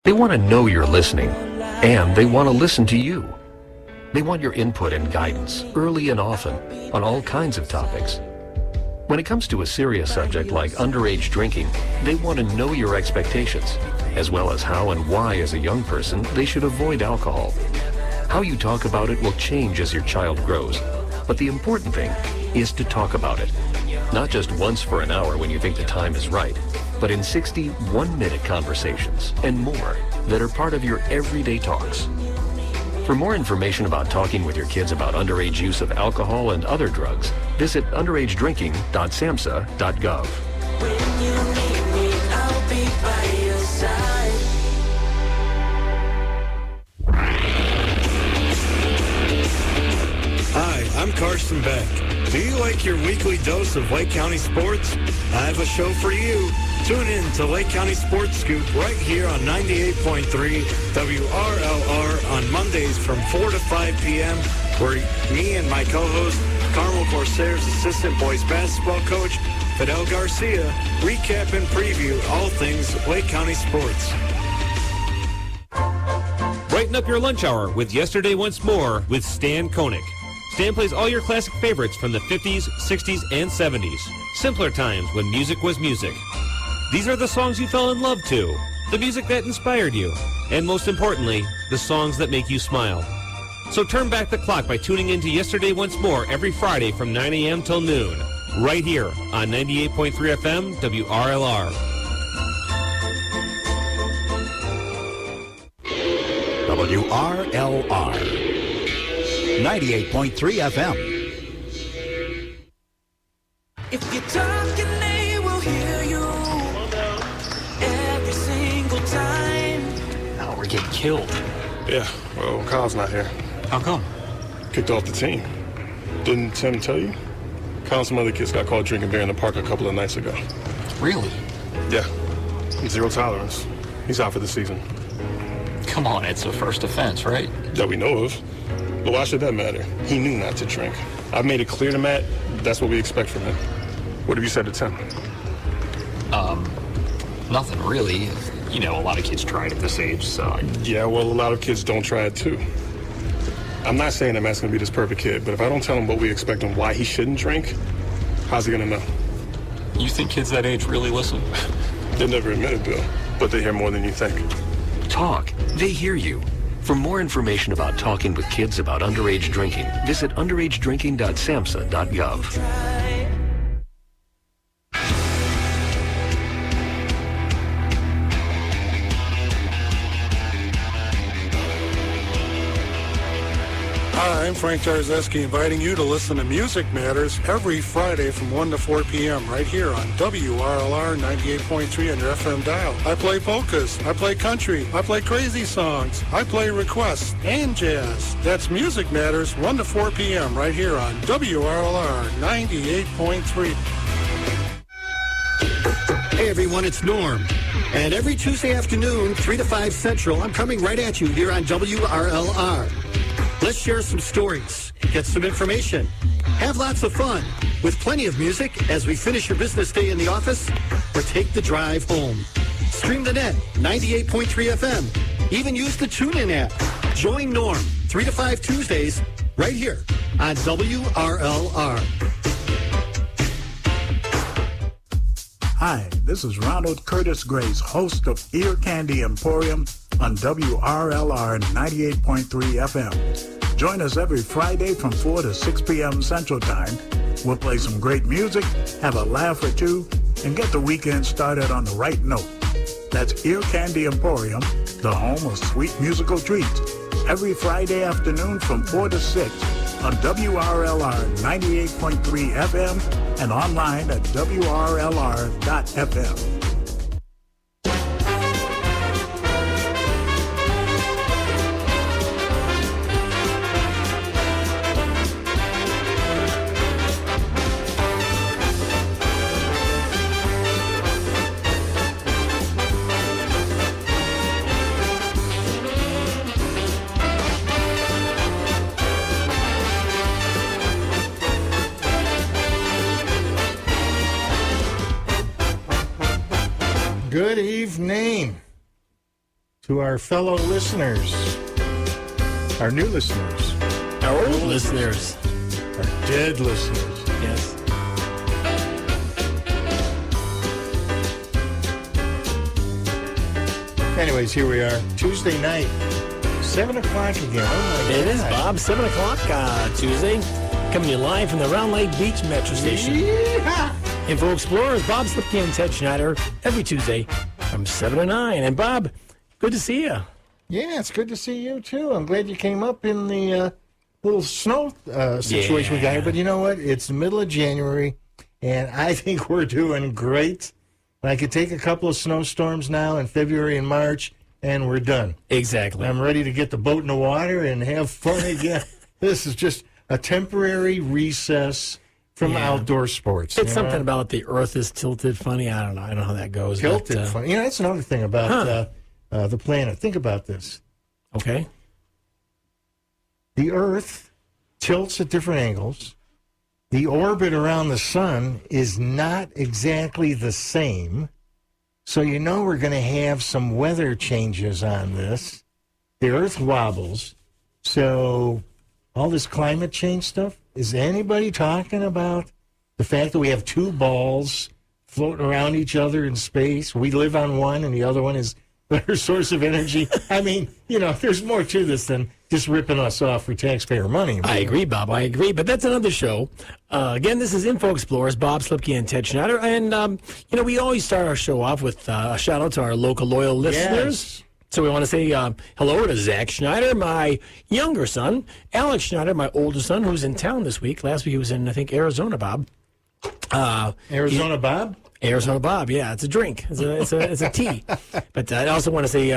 They want to know you're listening, and they want to listen to you. They want your input and guidance, early and often, on all kinds of topics. When it comes to a serious subject like underage drinking, they want to know your expectations, as well as how and why as a young person they should avoid alcohol. How you talk about it will change as your child grows, but the important thing is to talk about it. Not just once for an hour when you think the time is right, but in 60 one-minute conversations and more that are part of your everyday talks. For more information about talking with your kids about underage use of alcohol and other drugs, visit underagedrinking.samhsa.gov. When you need me, I'll be by your side. Hi, I'm Carson Beck. Do you like your weekly dose of Lake County sports? I have a show for you. Tune in to Lake County Sports Scoop right here on 98.3 WRLR on Mondays from 4 to 5 p.m. where me and my co-host, Carmel Corsairs assistant boys basketball coach, Fidel Garcia, recap and preview all things Lake County sports. Brighten up your lunch hour with Yesterday Once More with Stan Koenig. Stan plays all your classic favorites from the 50s, 60s, and 70s. Simpler times when music was music. These are the songs you fell in love to, the music that inspired you, and most importantly, the songs that make you smile. So turn back the clock by tuning in to Yesterday Once More every Friday from 9 a.m. till noon, right here on 98.3 FM WRLR. WRLR 98.3 FM. If you're talking, they will hear you every single time. Oh, we're getting killed. Yeah, well, Kyle's not here. How come? Kicked off the team. Didn't Tim tell you? Kyle and some other kids got caught drinking beer in the park a couple of nights ago. Really? Yeah. Zero tolerance. He's out for the season. Come on, it's a first offense, right? That we know of. But why should that matter? He knew not to drink. I've made it clear to Matt that's what we expect from him. What have you said to Tim? Nothing really. You know, a lot of kids try it at this age, so... Yeah, well, a lot of kids don't try it too. I'm not saying that Matt's going to be this perfect kid, but if I don't tell him what we expect and why he shouldn't drink, how's he going to know? You think kids that age really listen? They never admit it, Bill, but they hear more than you think. Talk. They hear you. For more information about talking with kids about underage drinking, visit underagedrinking.samhsa.gov. Hi, I'm Frank Tarzeski, inviting you to listen to Music Matters every Friday from 1 to 4 p.m. right here on WRLR 98.3 on your FM dial. I play polkas, I play country, I play crazy songs, I play requests and jazz. That's Music Matters 1 to 4 p.m. right here on WRLR 98.3. Hey everyone, it's Norm. And every Tuesday afternoon, 3 to 5 Central, I'm coming right at you here on WRLR. Let's share some stories, get some information, have lots of fun, with plenty of music as we finish your business day in the office or take the drive home. Stream the net, 98.3 FM. Even use the TuneIn app. Join Norm, 3 to 5 Tuesdays, right here on WRLR. Hi, this is Ronald Curtis Grace, host of Ear Candy Emporium on WRLR 98.3 FM. Join us every Friday from 4 to 6 p.m. Central Time. We'll play some great music, have a laugh or two, and get the weekend started on the right note. That's Ear Candy Emporium, the home of sweet musical treats. Every Friday afternoon from 4 to 6 on WRLR 98.3 FM and online at WRLR.FM. to our fellow listeners, our new listeners, our old listeners, our dead listeners. Yes. Anyways, here we are, Tuesday night, 7 o'clock again. Oh my It God. is, Bob, 7 o'clock Tuesday, coming to you live from the Round Lake Beach Metro Station. Yeehaw! Info Explorers, Bob Slipke and Ted Schneider, every Tuesday from 7 to 9. And Bob, good to see you. Yeah, it's good to see you, too. I'm glad you came up in the little snow situation we got here. But you know what? It's the middle of January, and I think we're doing great. I could take a couple of snowstorms now in February and March, and we're done. Exactly. I'm ready to get the boat in the water and have fun again. This is just a temporary recess from outdoor sports. It's something about the earth is tilted funny. I don't know. I don't know how that goes. Tilted funny. You know, that's another thing about the planet. Think about this. Okay. The earth tilts at different angles. The orbit around the sun is not exactly the same. So you know we're going to have some weather changes on this. The earth wobbles. So all this climate change stuff, is anybody talking about the fact that we have two balls floating around each other in space? We live on one and the other one is their source of energy. I mean, you know, there's more to this than just ripping us off for taxpayer money. I agree, Bob. I agree. But that's another show. Again, this is Info Explorers, Bob Slipke and Ted Schneider. And, you know, we always start our show off with a shout out to our local loyal listeners. Yes. So we want to say hello to Zach Schneider, my younger son, Alex Schneider, my older son, who's in town this week. Last week he was in, I think, Arizona, Bob. Arizona Bob? Arizona Bob, yeah, it's a drink. It's a tea. But I also want to say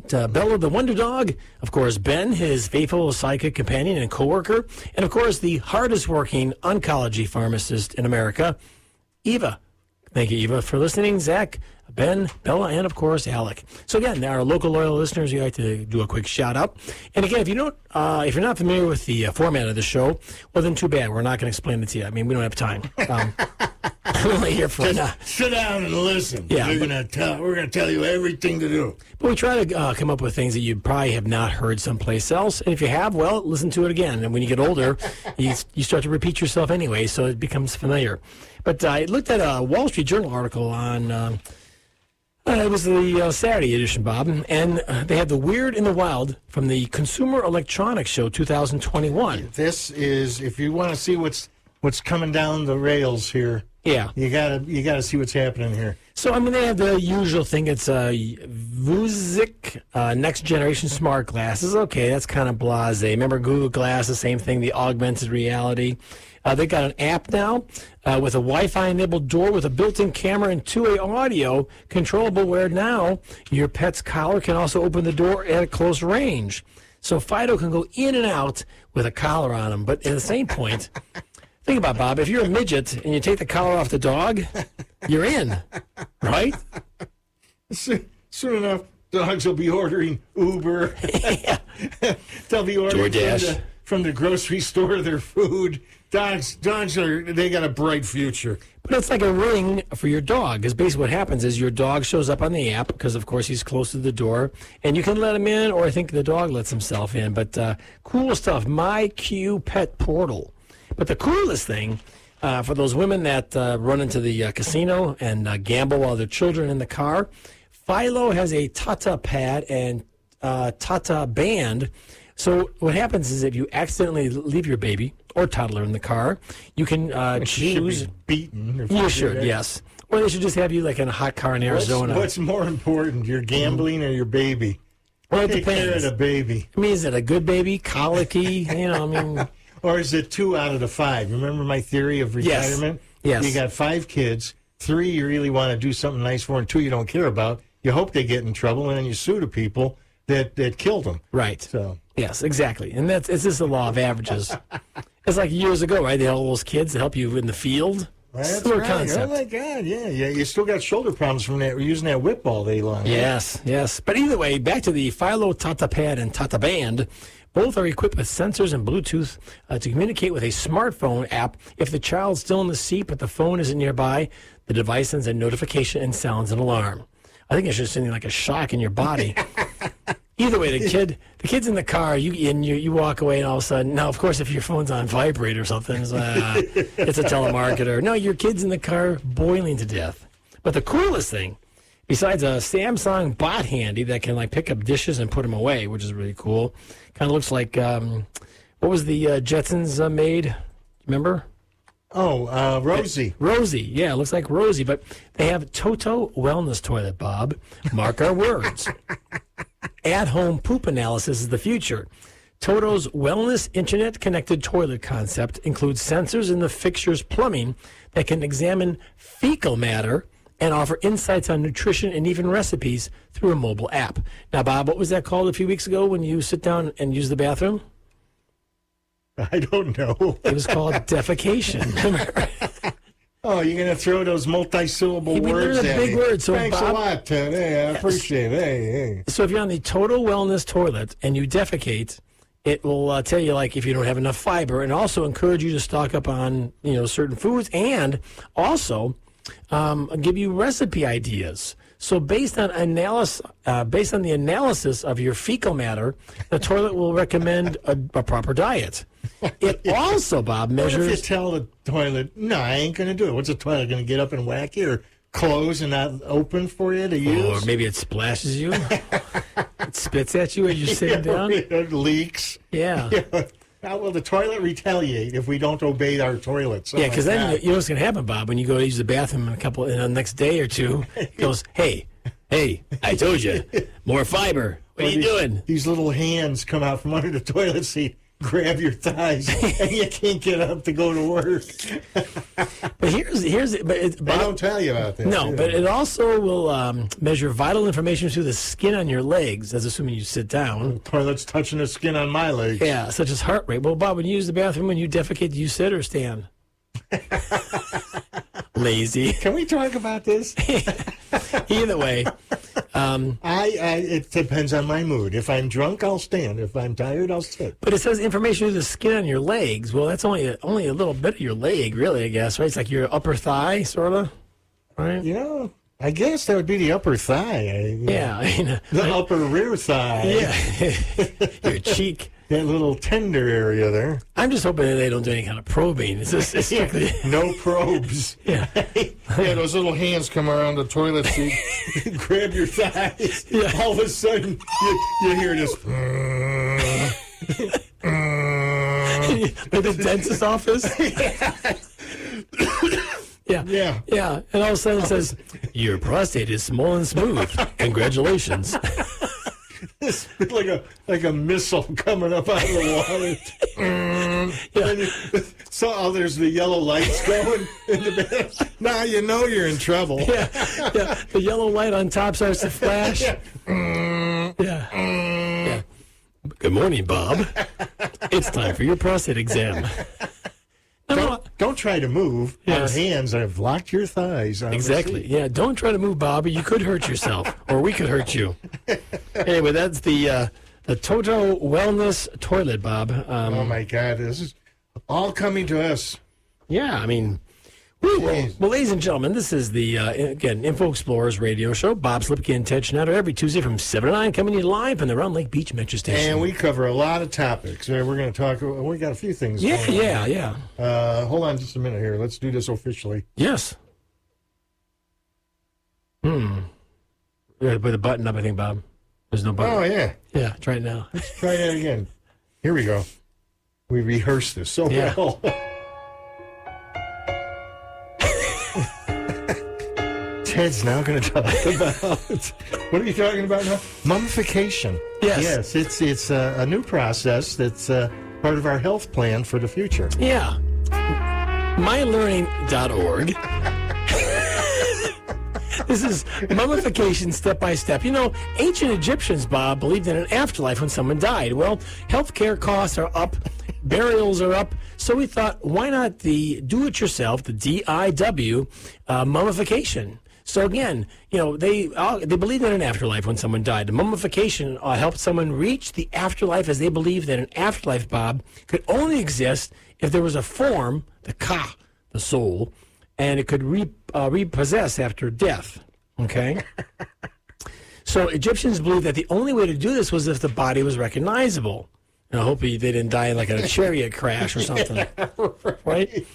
to Bella the Wonder Dog, of course, Ben, his faithful psychic companion and coworker, and of course the hardest working oncology pharmacist in America, Eva. Thank you, Eva, for listening. Zach, Ben, Bella, and of course Alec. So again, our local loyal listeners, we like to do a quick shout out. And again, if you don't, if you're not familiar with the format of the show, well then too bad. We're not going to explain it to you. I mean, we don't have time. I'm only here for sit down and listen. Yeah, we're gonna tell you everything to do. But we try to come up with things that you probably have not heard someplace else. And if you have, well, listen to it again. And when you get older, you start to repeat yourself anyway, so it becomes familiar. But I looked at a Wall Street Journal article on, it was the Saturday edition, Bob, and they had the Weird in the Wild from the Consumer Electronics Show 2021. This is, if you want to see what's coming down the rails here. Yeah, you gotta see what's happening here. So I mean, they have the usual thing. It's Vuzix next generation smart glasses. Okay, that's kind of blasé. Remember Google Glass, the same thing. The augmented reality. They got an app now with a Wi-Fi enabled door with a built-in camera and two-way audio controllable. Where now your pet's collar can also open the door at a close range. So Fido can go in and out with a collar on him. But at the same point. Think about it, Bob. If you're a midget and you take the collar off the dog, you're in, right? Soon enough, dogs will be ordering Uber. They'll be ordering from the grocery store their food. Dogs they got a bright future. But it's like a ring for your dog. Because basically what happens is your dog shows up on the app because, of course, he's close to the door. And you can let him in, or I think the dog lets himself in. But cool stuff. My Q Pet Portal. But the coolest thing, for those women that run into the casino and gamble while their children in the car, Philo has a Tata pad and Tata band. So what happens is if you accidentally leave your baby or toddler in the car, you can choose. Should be beaten. You should, yes. Or they should just have you like in a hot car in Arizona. What's more important, your gambling or your baby? Well, it Take care of the baby. I mean, is it a good baby, colicky? You know, I mean. Or is it 2 out of the 5? Remember my theory of retirement? Yes. You got 5 kids. 3 you really want to do something nice for, and 2 you don't care about. You hope they get in trouble, and then you sue the people that killed them. Right. So yes, exactly. And it's just the law of averages. It's like years ago, right? They had all those kids to help you in the field. That's Similar right. concept. Oh, my God, yeah. You still got shoulder problems from that, using that whip all day long. Yes, yes. But either way, back to the Philo Tata Pad and Tata Band. Both are equipped with sensors and Bluetooth to communicate with a smartphone app. If the child's still in the seat but the phone isn't nearby, the device sends a notification and sounds an alarm. I think it's just something like a shock in your body. Either way, the kid's in the car, you walk away, and all of a sudden, now, of course, if your phone's on vibrate or something, it's a telemarketer. No, your kid's in the car boiling to death. But the coolest thing, besides a Samsung bot handy that can like pick up dishes and put them away, which is really cool, kind of looks like, what was the Jetsons made? Remember? Oh, Rosie. Rosie, yeah, it looks like Rosie, but they have Toto Wellness Toilet, Bob. Mark our words. At-home poop analysis is the future. Toto's wellness internet-connected toilet concept includes sensors in the fixture's plumbing that can examine fecal matter and offer insights on nutrition and even recipes through a mobile app. Now, Bob, what was that called a few weeks ago when you sit down and use the bathroom? I don't know. It was called defecation. Oh, you're going to throw those multi-syllable words at me. Big words. So Thanks Bob, a lot, Ted. Hey, I appreciate it. Hey. So if you're on the Total Wellness Toilet and you defecate, it will tell you, like, if you don't have enough fiber, and also encourage you to stock up on, certain foods, and also give you recipe ideas. So based on the analysis of your fecal matter, the toilet will recommend a proper diet. It also, Bob, measures... What if you tell the toilet, no, I ain't going to do it? What's the toilet going to get up and whack you, or close and not open for you to use? Or maybe it splashes you. It spits at you as you're sitting down. It leaks. Yeah. How will the toilet retaliate if we don't obey our toilets? Yeah, because then you know what's going to happen, Bob, when you go to use the bathroom in the next day or two. It goes, hey, I told you, more fiber. What are you doing? These little hands come out from under the toilet seat, grab your thighs, and you can't get up to go to work. But they don't tell you about that. No, but it also will measure vital information through the skin on your legs, that's assuming you sit down. The toilet's touching the skin on my legs. Yeah, such as heart rate. Well, Bob, when you use the bathroom, when you defecate, do you sit or stand? Lazy. Can we talk about this? Either way. It depends on my mood. If I'm drunk, I'll stand. If I'm tired, I'll sit. But it says information through the skin on your legs. Well, that's only a little bit of your leg, really, I guess, right? It's like your upper thigh, sort of, right? I guess that would be the upper thigh. The upper rear thigh. Yeah. Your cheek. That little tender area there. I'm just hoping that they don't do any kind of probing. It's strictly... No probes. Yeah. Those little hands come around the toilet seat, grab your thighs. Yeah. All of a sudden, you hear this. Like the dentist's office? Yeah. And all of a sudden it says, your prostate is small and smooth. Congratulations. It's like a missile coming up out of the water. So there's the yellow lights going in the bed. Now you know you're in trouble. Yeah. The yellow light on top starts to flash. Yeah. Good morning, Bob. It's time for your prostate exam. Don't try to move. Yes. Our hands have locked your thighs. Exactly. Yeah, don't try to move, Bob, or you could hurt yourself, or we could hurt you. Anyway, that's the Toto Wellness Toilet, Bob. Oh, my God. This is all coming to us. Yeah, I mean... Well, ladies and gentlemen, this is the, again, Info Explorers radio show. Bob Slipke and Ted Schneider every Tuesday from 7 to 9, coming to you live from the Round Lake Beach Metro Station. And we cover a lot of topics. We're going to talk, we got a few things going on. Yeah. Hold on just a minute here. Let's do this officially. Yes. Yeah, put the button up, I think, Bob. There's no button. Oh, yeah. Yeah, try it now. Let's try that again. Here we go. We rehearsed this so well. Ted's now going to talk about, what are you talking about now? Mummification. Yes. Yes, it's a new process that's part of our health plan for the future. Yeah. mylearning.org. This is mummification step by step. Ancient Egyptians, Bob, believed in an afterlife when someone died. Well, healthcare costs are up, burials are up, so we thought, why not the do-it-yourself, the DIW, mummification? So again, they believed in an afterlife when someone died. The mummification helped someone reach the afterlife, as they believed that an afterlife, Bob, could only exist if there was a form, the ka, the soul, and it could repossess after death. Okay? So Egyptians believed that the only way to do this was if the body was recognizable. And I hope they didn't die in like a chariot crash or something. Yeah, right? Did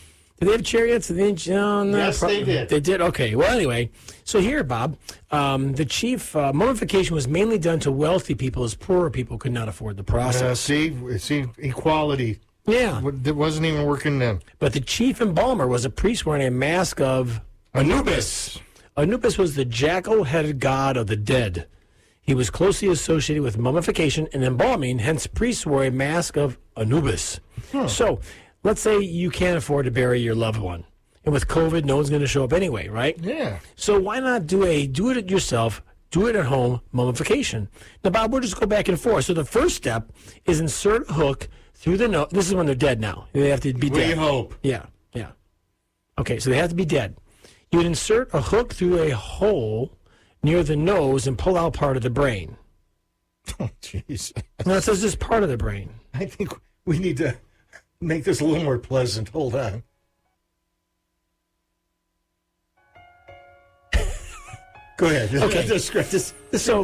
they have chariots? No, yes, they did. They did? Okay. Well, anyway, so here, Bob, the chief mummification was mainly done to wealthy people as poorer people could not afford the process. See, equality. Yeah. It wasn't even working then. But the chief embalmer was a priest wearing a mask of Anubis. Anubis was the jackal-headed god of the dead. He was closely associated with mummification and embalming, hence priests wore a mask of Anubis. So, let's say you can't afford to bury your loved one. And with COVID, no one's going to show up anyway, right? Yeah. So why not do it yourself, do it at home mummification? Now, Bob, we'll just go back and forth. So the first step is insert a hook through the nose. This is when they're dead now. They have to be dead. We hope. Yeah. Okay, so they have to be dead. You'd insert a hook through a hole near the nose and pull out part of the brain. Oh, jeez. No, it says just part of the brain. I think we need to make this a little more pleasant. Hold on. Go ahead. Okay. This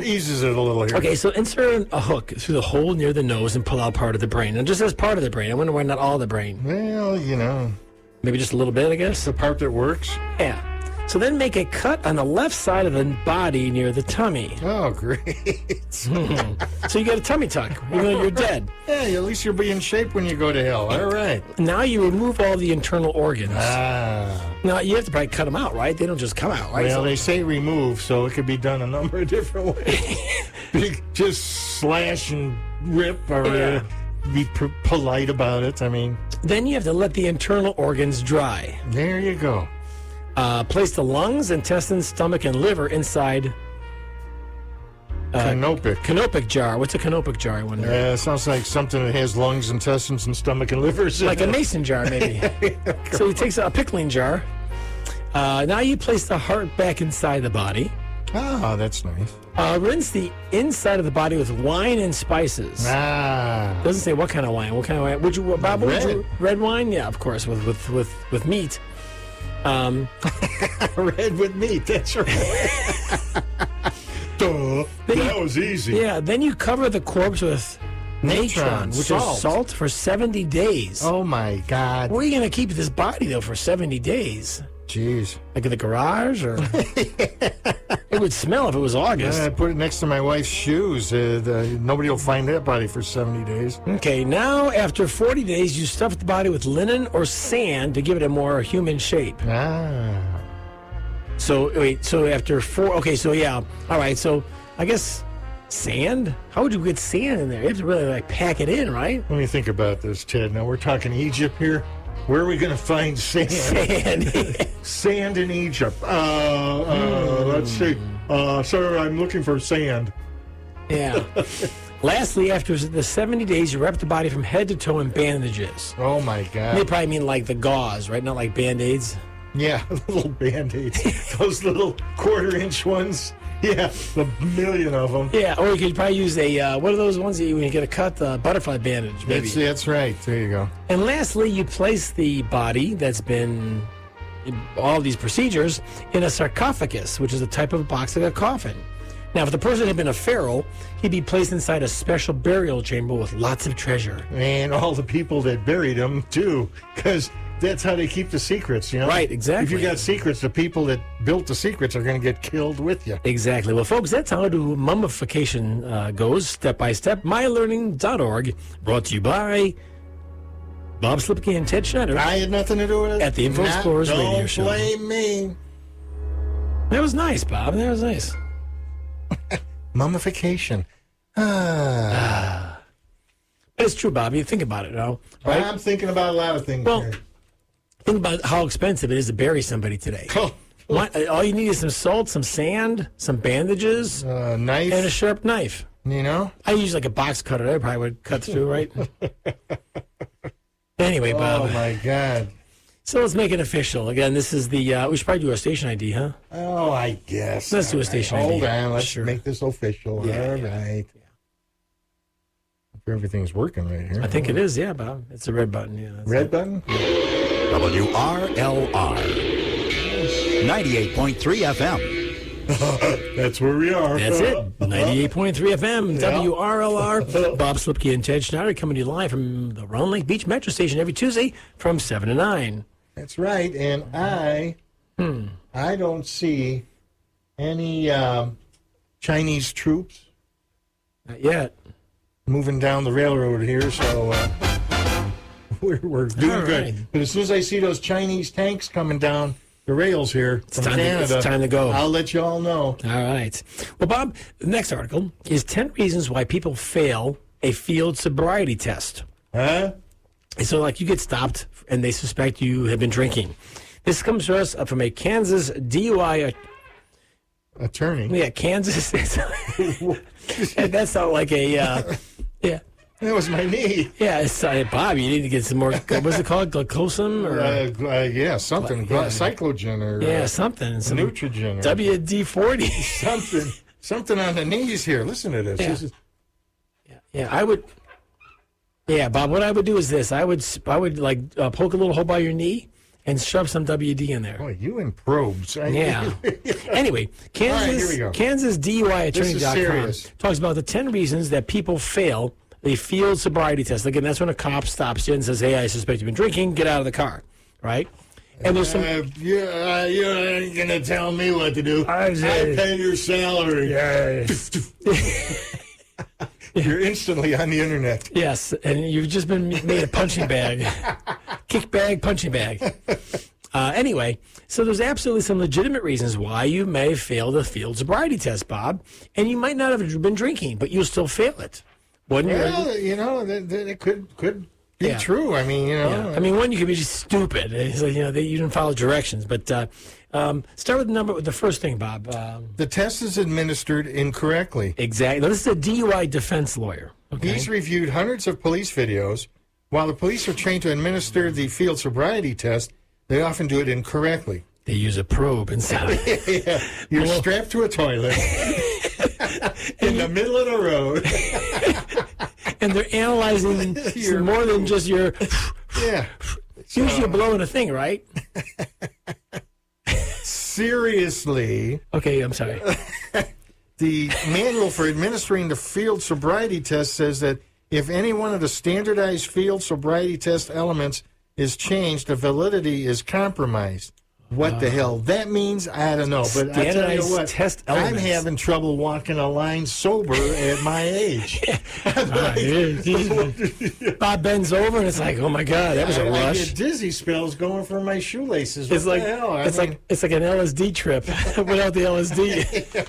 eases it a little here. Okay, so insert a hook through the hole near the nose and pull out part of the brain. And just as part of the brain. I wonder why not all the brain. Well, Maybe just a little bit, I guess. The part that works? Yeah. So then make a cut on the left side of the body near the tummy. Oh, great. So you got a tummy tuck, even though you're dead. Yeah, at least you'll be in shape when you go to hell. All right. Now you remove all the internal organs. Ah. Now, you have to probably cut them out, right? They don't just come out, right? Well, they say remove, so it could be done a number of different ways. Just slash and rip or be polite about it. I mean. Then you have to let the internal organs dry. There you go. Place the lungs, intestines, stomach, and liver inside canopic jar. What's a canopic jar, I wonder? Sounds like something that has lungs, intestines, and stomach and livers in like it. A mason jar, maybe. So he takes a pickling jar. Now you place the heart back inside the body. Oh, that's nice. Rinse the inside of the body with wine and spices. Doesn't say what kind of wine. What kind of wine? Bob? Red wine? Yeah, of course, with meat. Red with meat, that's right. That was easy. Yeah, then you cover the corpse with natron, which is salt, for 70 days. Oh, my God. Where are you going to keep this body, though, for 70 days? Jeez. Like in the garage? Or it would smell if it was August. I put it next to my wife's shoes. Nobody will find that body for 70 days. Okay, now after 40 days, you stuff the body with linen or sand to give it a more human shape. So, wait, so after all right, so I guess sand? How would you get sand in there? You have to really, pack it in, right? Let me think about this, Ted. Now, we're talking Egypt here. Where are we going to find sand? Sand in Egypt. Let's see. Sir, I'm looking for sand. Yeah. Lastly, after the 70 days, you wrap the body from head to toe in bandages. Oh, my God. They probably mean like the gauze, right? Not like Band-Aids. Yeah, little Band-Aids. Those little quarter-inch ones. Yeah, the million of them. Yeah, or you could probably use what are those ones that when you get a cut, the butterfly bandage, maybe. That's right. There you go. And lastly, you place the body that's been in all these procedures in a sarcophagus, which is a type of box like a coffin. Now, if the person had been a pharaoh, he'd be placed inside a special burial chamber with lots of treasure. And all the people that buried him, too, because that's how they keep the secrets, Right, exactly. If you got secrets, the people that built the secrets are going to get killed with you. Exactly. Well, folks, that's how mummification goes, step by step. MyLearning.org, brought to you by Bob Slipke and Ted Schneider. I had nothing to do with it. At the Info Explorers Radio Show. Don't blame me. That was nice, Bob. That was nice. Mummification. It's true, Bob. You think about it, right? I'm thinking about a lot of things. Well, here. think about how expensive it is to bury somebody today. All you need is some salt, some sand, some bandages, knife, and a sharp knife. You know? I use like a box cutter. I probably would cut through, right? Anyway, Bob. Oh, my God. So let's make it official. Again, this is the... we should probably do our station ID, huh? Oh, I guess. Let's do a station ID. Hold on. Let's make this official. Yeah, All right. Yeah. Everything's working right here. I think it is, yeah, Bob. It's a red button, yeah. Red button? WRLR 98.3 FM. That's where we are. That's it. 98.3 FM, WRLR. Bob Slipke and Ted Schneider coming to you live from the Round Lake Beach Metro Station every Tuesday from 7 to 9. That's right. And I don't see any Chinese troops Not yet. moving down the railroad here, so we're doing All good. right. But as soon as I see those Chinese tanks coming down the rails here from Canada, it's time to go. I'll let you all know. All right. Well, Bob, the next article is 10 reasons why people fail a field sobriety test. Huh? So, like, you get stopped and they suspect you have been drinking. This comes to us from a Kansas DUI attorney. Yeah, Kansas. That's not like a, yeah. That was my knee. Yeah, it's, Bob, you need to get some more, what's it called, glucosamine? Or, yeah, something. Cyclogen or something. Some Neutrogen. Or WD-40. Something on the knees here. Listen to this. Yeah. This is, I would. Yeah, Bob. What I would do is this: I would like poke a little hole by your knee and shove some WD in there. boy, you and probes. Yeah. Anyway, Kansas, All right, here we go. Kansas DUI This is serious. talks about the 10 reasons that people fail a field sobriety test. Again, that's when a cop stops you and says, "Hey, I suspect you've been drinking. Get out of the car." Right? And there's some. you ain't gonna tell me what to do. I pay your salary. You're instantly on the internet. Yes, and you've just been made a punching bag. Kick bag, punching bag. Anyway, so there's absolutely some legitimate reasons why you may have failed a field sobriety test, Bob, and you might not have been drinking, but you'll still fail it. Wouldn't you? That it could be true. I mean, I mean, one, you could be just stupid. It's like, you didn't follow directions. But start with the first thing, Bob. The test is administered incorrectly. Exactly. Now, this is a DUI defense lawyer. Okay? He's reviewed hundreds of police videos. While the police are trained to administer the field sobriety test, they often do it incorrectly. They use a probe inside. Yeah. You're strapped to a toilet in the middle of the road. And they're analyzing more than just your... Yeah. Usually you're blowing a thing, right? Seriously. Okay, I'm sorry. The manual for administering the field sobriety test says that if any one of the standardized field sobriety test elements is changed, the validity is compromised. What the hell that means, I don't know. But I tell you what, test I'm elements. having trouble walking a line sober at my age. Bob bends over and it's like, oh my God, that was a rush. I get dizzy spells going from my shoelaces. It's What like the hell? it's like an LSD trip without the LSD.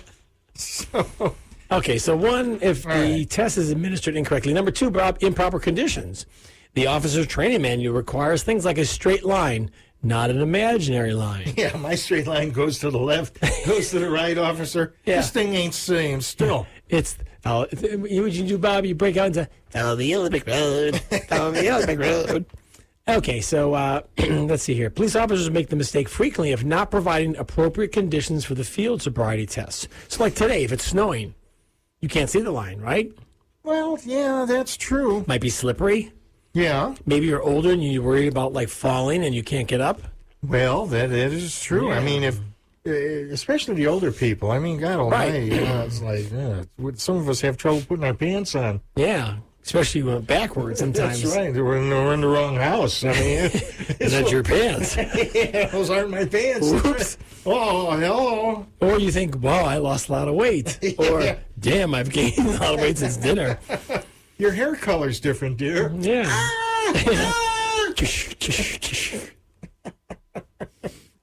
Okay, so one, if the test is administered incorrectly. Number two, Bob, improper conditions. The officer's training manual requires things like a straight line, not an imaginary line. Yeah, my straight line goes to the left, goes to the right, officer. Yeah. This thing ain't staying still. It's what you do, Bob? You break out into follow the Olympic road, follow the Olympic road. Okay, so let's see here. Police officers make the mistake frequently of not providing appropriate conditions for the field sobriety tests. So, like today, if it's snowing, you can't see the line, right? Well, yeah, that's true. Might be slippery. Yeah. Maybe you're older and you're worried about like falling and you can't get up. Well, that is true. Yeah. I mean, if especially the older people. I mean, God almighty, it's like some of us have trouble putting our pants on. Yeah, especially when backwards sometimes. That's right. We're in the wrong house. I mean, Is that your pants? Yeah, those aren't my pants. Oops. Oh, hello. Or you think, wow, I lost a lot of weight. Or, damn, I've gained a lot of weight since dinner. Your hair color's different, dear. Yeah.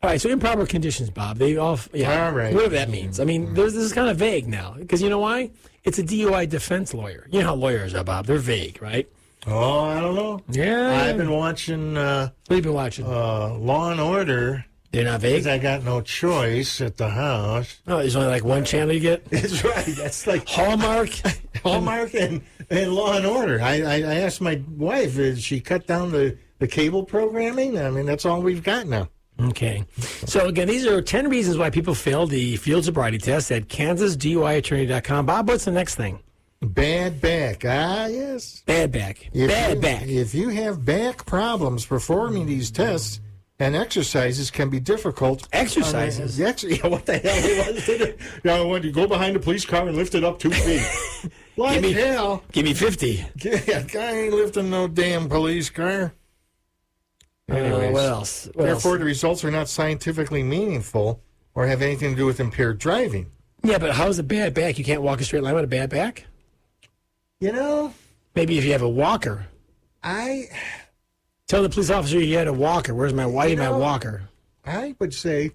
All right, so improper conditions, Bob. They all, All right. whatever that means. I mean, this is kind of vague now because you know why? It's a DUI defense lawyer. You know how lawyers are, Bob. They're vague, right? Oh, I don't know. Yeah. I've been watching What have you been watching? Law and Order. They're not vague? Because I got no choice at the house. Oh, there's only like one channel you get? That's right. That's like Hallmark? Hallmark and Law and Order. I asked my wife, did she cut down the cable programming? I mean, that's all we've got now. Okay. So, again, these are 10 reasons why people fail the field sobriety test at kansasduiattorney.com. Bob, what's the next thing? Bad back. Ah, yes. Bad back. If you have back problems performing these tests, And exercises can be difficult. Exercises? Yeah, what the hell was it? When you go behind a police car and lift it up 2 feet. What the hell? Give me 50. Yeah, guy ain't lifting no damn police car. Anyways, what else? Therefore, the results are not scientifically meaningful or have anything to do with impaired driving. Yeah, but how's a bad back? You can't walk a straight line with a bad back? You know, maybe if you have a walker. Tell the police officer you had a walker. Where's my walker? I would say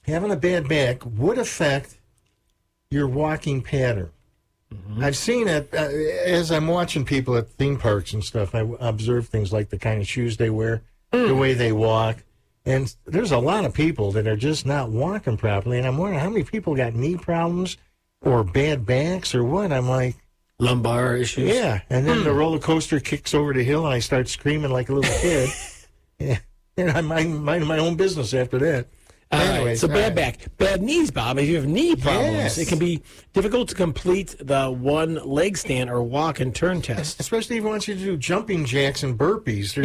having a bad back would affect your walking pattern. Mm-hmm. I've seen it as I'm watching people at theme parks and stuff. I observe things like the kind of shoes they wear, the way they walk. And there's a lot of people that are just not walking properly. And I'm wondering how many people got knee problems or bad backs or what. I'm like... lumbar issues. Yeah, and then the roller coaster kicks over the hill and I start screaming like a little kid. Yeah, and I mind my own business after that. Anyways, so bad back. Bad knees, Bob. If you have knee problems, it can be difficult to complete the one leg stand or walk and turn test. Especially if you want you to do jumping jacks and burpees.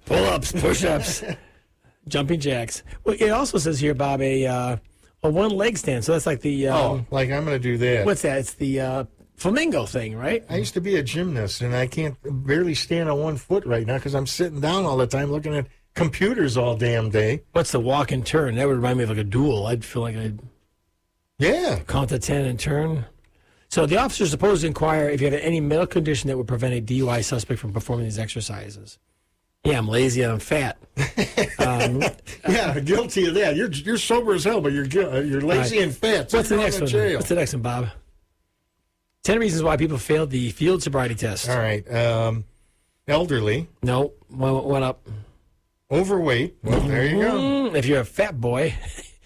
Pull-ups, push-ups, jumping jacks. Well, it also says here, Bob, a one leg stand. So that's like the... like I'm going to do that. What's that? It's the flamingo thing, right? I used to be a gymnast, and I can't barely stand on one foot right now because I'm sitting down all the time looking at computers all damn day. What's the walk and turn? That would remind me of like a duel. I'd feel like I'd count to 10 and turn. So the officer is supposed to inquire if you have any medical condition that would prevent a DUI suspect from performing these exercises. Yeah, I'm lazy and I'm fat. Yeah, guilty of that. You're sober as hell, but you're lazy and fat. What's the next one? What's the next one, Bob? 10 reasons why people failed the field sobriety test. All right. Elderly. No, one up. Overweight. Well, there you go. If you're a fat boy.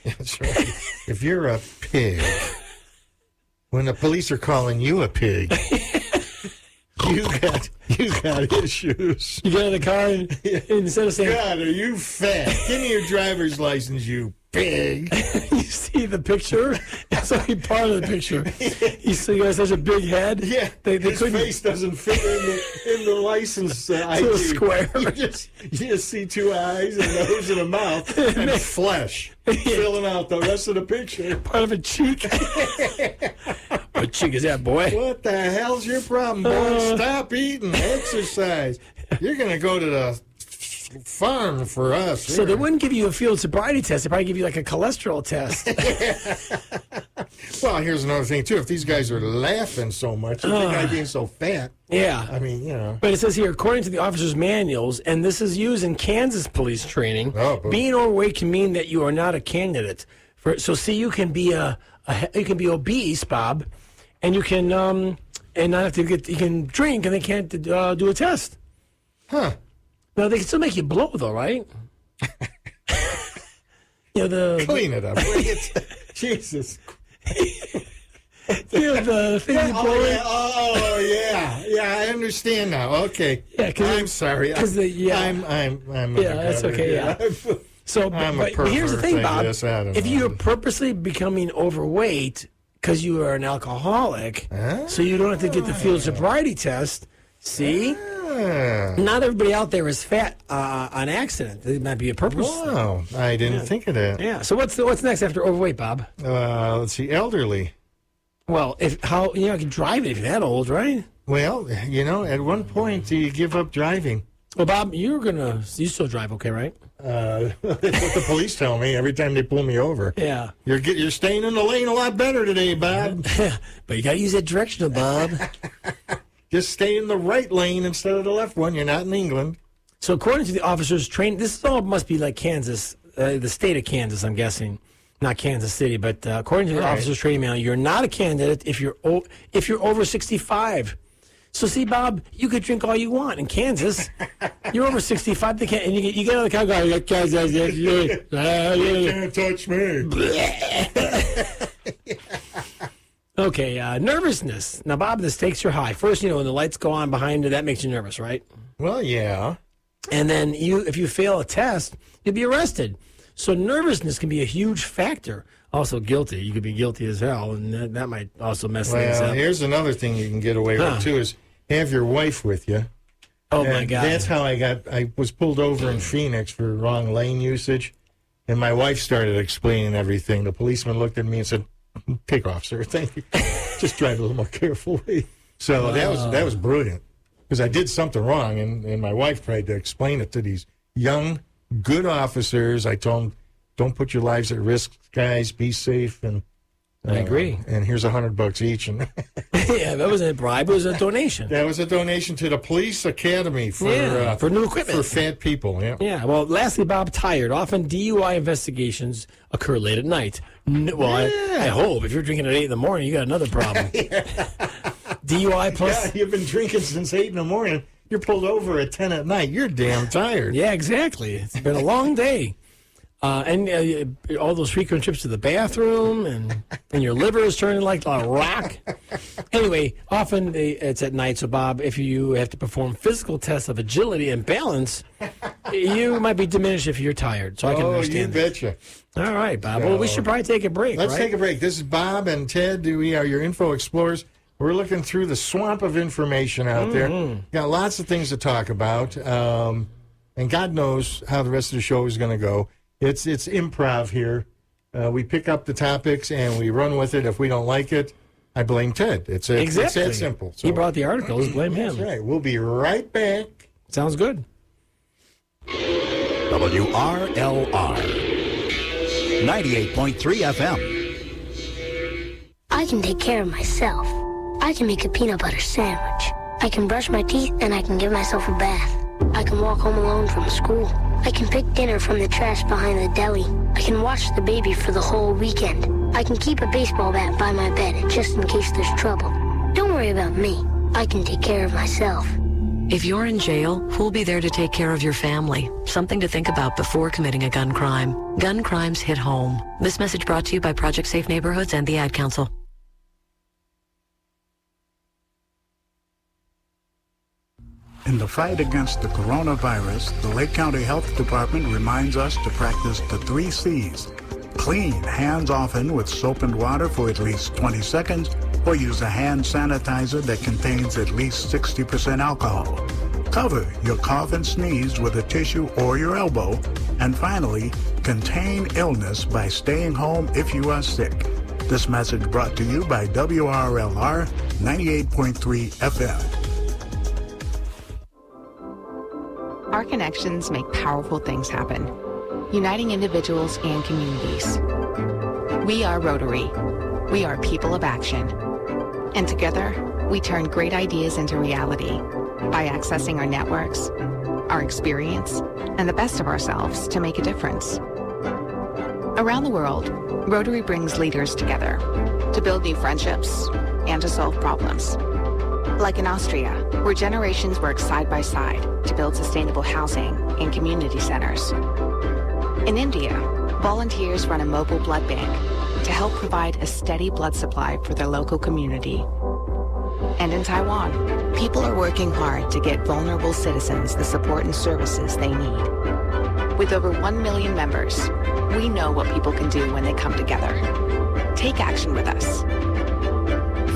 That's right. If you're a pig, when the police are calling you a pig, you got issues. You get in the car and instead of saying, God, are you fat? Give me your driver's license, you pig. You see the picture? That's only part of the picture. You see, he has such a big head. Yeah, his face doesn't fit in the license ID. It's a square. You just see two eyes, a nose, and a mouth, and flesh filling out the rest of the picture. Part of a cheek. What cheek is that, boy? What the hell's your problem, boy? Stop eating. Exercise. You're going to go to the farm for us. So they wouldn't give you a field sobriety test. They'd probably give you like a cholesterol test. Well, here's another thing, too. If these guys are laughing so much, the guy being so fat. Yeah. I mean, you know. But it says here, according to the officer's manuals, and this is used in Kansas police training, being overweight can mean that you are not a candidate. So see, you can be you can be obese, Bob, and you can and not have to you can drink, and they can't do a test. Huh. No, they can still make you blow, though, right? Clean it up. Jesus. The thing you blow in. Yeah, I understand now. Okay. Yeah, I'm sorry. I'm that's okay. Yeah. So, but here's the thing, Bob. If you're purposely becoming overweight because you are an alcoholic, so you don't have to get the field sobriety test. See. Not everybody out there is fat on accident. It might be a purpose. Wow, I didn't think of that. Yeah. So what's next after overweight, Bob? Let's see, elderly. Well, you can drive it if you're that old, right? Well, at one point do you give up driving? Well, Bob, you still drive, okay, right? That's what the police tell me every time they pull me over. Yeah. You're staying in the lane a lot better today, Bob. But you got to use that directional, Bob. Just stay in the right lane instead of the left one. You're not in England. So according to the officer's training, this all must be like Kansas, the state of Kansas, I'm guessing. Not Kansas City, but according to the officer's training manual, you're not a candidate if you're over 65. So see, Bob, you could drink all you want in Kansas. You're over 65, they can't, and you get out of the car, go, you can't touch me. Okay, nervousness. Now, Bob, the stakes are high. First, when the lights go on behind you, that makes you nervous, right? Well, yeah. And then if you fail a test, you'll be arrested. So nervousness can be a huge factor. Also guilty. You could be guilty as hell, and that might also mess things up. Well, here's another thing you can get away with, too, is have your wife with you. Oh, my And God. that's how I was pulled over in Phoenix for wrong lane usage. And my wife started explaining everything. The policeman looked at me and said, "Take off, sir. Thank you. Just drive a little more carefully." So that was brilliant because I did something wrong, and my wife tried to explain it to these young, good officers. I told them, "Don't put your lives at risk, guys. Be safe." And I agree. And here's $100 each. And Yeah, that wasn't a bribe. It was a donation. that was a donation to the police academy for new equipment for fat people. Yeah. Yeah. Well, lastly, Bob, tired. Often DUI investigations occur late at night. I hope if you're drinking at 8 in the morning, you got another problem. DUI plus. Yeah, you've been drinking since 8 in the morning. You're pulled over at 10 at night. You're damn tired. Yeah, exactly. It's been a long day. And all those frequent trips to the bathroom, and your liver is turning like a rock. Anyway, often it's at night. So, Bob, if you have to perform physical tests of agility and balance, you might be diminished if you're tired. So I can understand. You betcha. All right, Bob. Well, we should probably take a break. Let's right? take a break. This is Bob and Ted. We are your info explorers. We're looking through the swamp of information out there. Got lots of things to talk about, and God knows how the rest of the show is going to go. It's improv here. We pick up the topics and we run with it. If we don't like it, I blame Ted. It's that simple. So, he brought the articles. Blame him. That's right. We'll be right back. Sounds good. WRLR 98.3 FM. I can take care of myself. I can make a peanut butter sandwich. I can brush my teeth and I can give myself a bath. I can walk home alone from school. I can pick dinner from the trash behind the deli. I can watch the baby for the whole weekend. I can keep a baseball bat by my bed just in case there's trouble. Don't worry about me. I can take care of myself. If you're in jail, who'll be there to take care of your family? Something to think about before committing a gun crime. Gun crimes hit home. This message brought to you by Project Safe Neighborhoods and the Ad Council. In the fight against the coronavirus, the Lake County Health Department reminds us to practice the 3 C's. Clean hands often with soap and water for at least 20 seconds, or use a hand sanitizer that contains at least 60% alcohol. Cover your cough and sneeze with a tissue or your elbow. And finally, contain illness by staying home if you are sick. This message brought to you by WRLR 98.3 FM. Our connections make powerful things happen, uniting individuals and communities. We are Rotary. We are people of action. And together, we turn great ideas into reality by accessing our networks, our experience, and the best of ourselves to make a difference. Around the world, Rotary brings leaders together to build new friendships and to solve problems. Like in Austria, where generations work side by side to build sustainable housing and community centers. In India, volunteers run a mobile blood bank to help provide a steady blood supply for their local community. And in Taiwan, people are working hard to get vulnerable citizens the support and services they need. With over 1 million members, we know what people can do when they come together. Take action with us.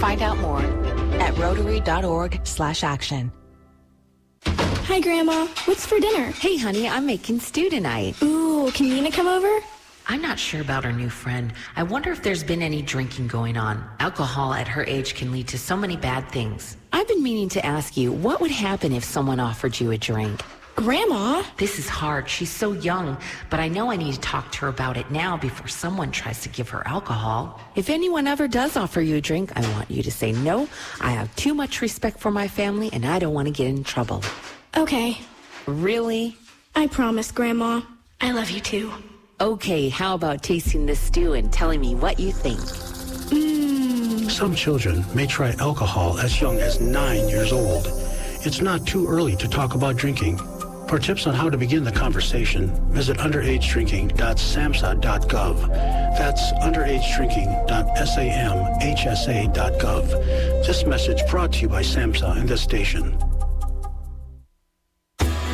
Find out more at rotary.org/action. Hi, Grandma. What's for dinner? Hey, honey, I'm making stew tonight. Ooh, can Nina come over? I'm not sure about our new friend. I wonder if there's been any drinking going on. Alcohol at her age can lead to so many bad things. I've been meaning to ask you, what would happen if someone offered you a drink? Grandma? This is hard. She's so young, but I know I need to talk to her about it now before someone tries to give her alcohol. If anyone ever does offer you a drink, I want you to say no. I have too much respect for my family, and I don't want to get in trouble. Okay. Really? I promise, Grandma. I love you too. Okay, how about tasting this stew and telling me what you think? Some children may try alcohol as young as 9 years old. It's not too early to talk about drinking. For tips on how to begin the conversation, visit underagedrinking.samhsa.gov. That's underagedrinking.samhsa.gov. This message brought to you by SAMHSA and this station.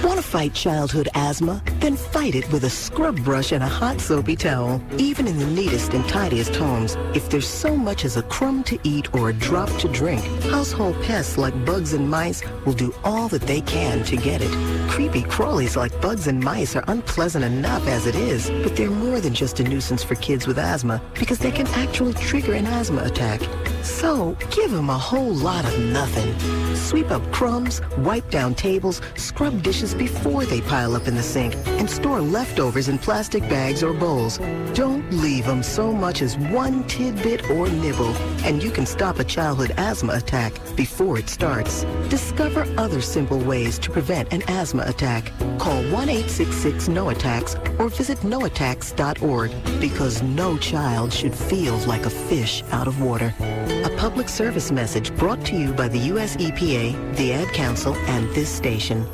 Want to fight childhood asthma? Then fight it with a scrub brush and a hot soapy towel. Even in the neatest and tidiest homes, if there's so much as a crumb to eat or a drop to drink, household pests like bugs and mice will do all that they can to get it. Creepy crawlies like bugs and mice are unpleasant enough as it is, but they're more than just a nuisance for kids with asthma because they can actually trigger an asthma attack. So, give them a whole lot of nothing. Sweep up crumbs, wipe down tables, scrub dishes before they pile up in the sink, and store leftovers in plastic bags or bowls. Don't leave them so much as one tidbit or nibble, and you can stop a childhood asthma attack before it starts. Discover other simple ways to prevent an asthma attack. Call 1-866-NO-ATTACKS or visit noattacks.org, because no child should feel like a fish out of water. A public service message brought to you by the U.S. EPA, the Ad Council, and this station.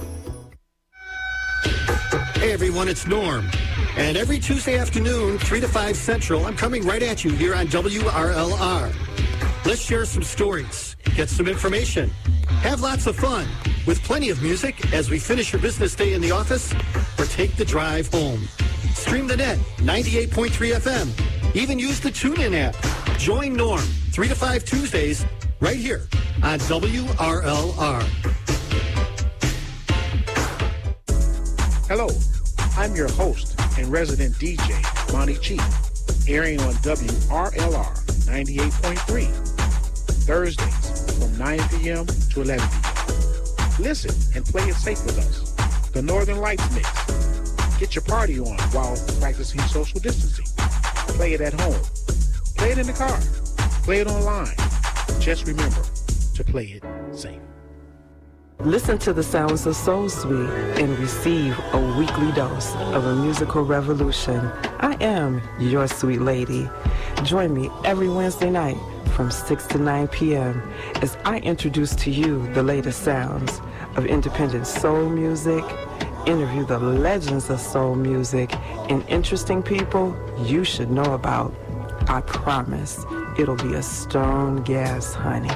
Hey everyone, it's Norm. And every Tuesday afternoon, 3 to 5 Central, I'm coming right at you here on WRLR. Let's share some stories, get some information, have lots of fun, with plenty of music as we finish your business day in the office or take the drive home. Stream the net, 98.3 FM. Even use the TuneIn app. Join Norm, 3 to 5 Tuesdays, right here on WRLR. Hello, I'm your host and resident DJ, Monty Chief, airing on WRLR 98.3, Thursdays from 9 p.m. to 11 p.m. Listen and play it safe with us. The Northern Lights Mix. Get your party on while practicing social distancing. Play it at home. Play it in the car. Play it online. Just remember to play it safe. Listen to the sounds of Soul Suite and receive a weekly dose of a musical revolution. I am your sweet lady. Join me every Wednesday night from 6 to 9 p.m. as I introduce to you the latest sounds of independent soul music, interview the legends of soul music, and interesting people you should know about. I promise it'll be a stone gas, honey.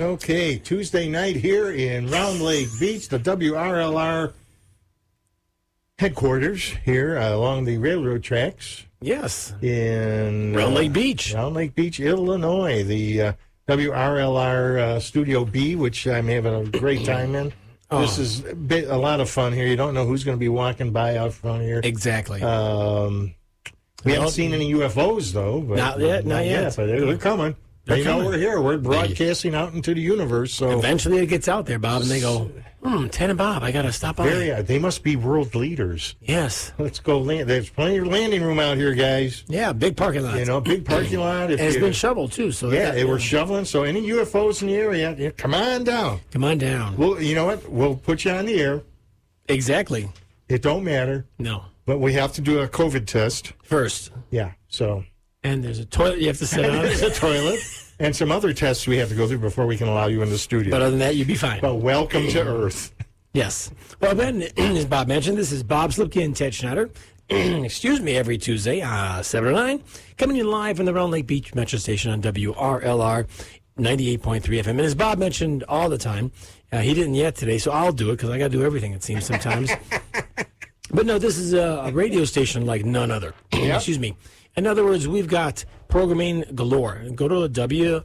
Okay, Tuesday night here in Round Lake Beach, the WRLR headquarters here along the railroad tracks. Yes. In Round Lake Beach. Round Lake Beach, Illinois. The WRLR Studio B, which I'm having a great time in. Oh. This is a lot of fun here. You don't know who's going to be walking by out front here. Exactly. We haven't seen any UFOs, though. But, not yet. But they're coming. They know we're here. We're broadcasting out into the universe. So eventually it gets out there, Bob, and they go, Ted and Bob, I got to stop by. They must be world leaders. Yes. Let's go land. There's plenty of landing room out here, guys. Yeah, big parking lot. You know, big parking lot. And it's been shoveled, too. So they were shoveling. So any UFOs in the area, come on down. Come on down. Well, you know what? We'll put you on the air. Exactly. It don't matter. No. But we have to do a COVID test. First. Yeah, so. And there's a toilet you have to sit on. There's a toilet. And some other tests we have to go through before we can allow you in the studio. But other than that, you'd be fine. But welcome to Earth. Yes. Well, then, as Bob mentioned, this is Bob Slipke and Ted Schneider. Excuse me, every Tuesday, 7 to 9, coming in live from the Round Lake Beach Metro Station on WRLR 98.3 FM. And as Bob mentioned all the time, he didn't yet today, so I'll do it because I got to do everything, it seems, sometimes. But no, this is a radio station like none other. Yep. Excuse me. In other words, we've got programming galore. Go to WRLR.FM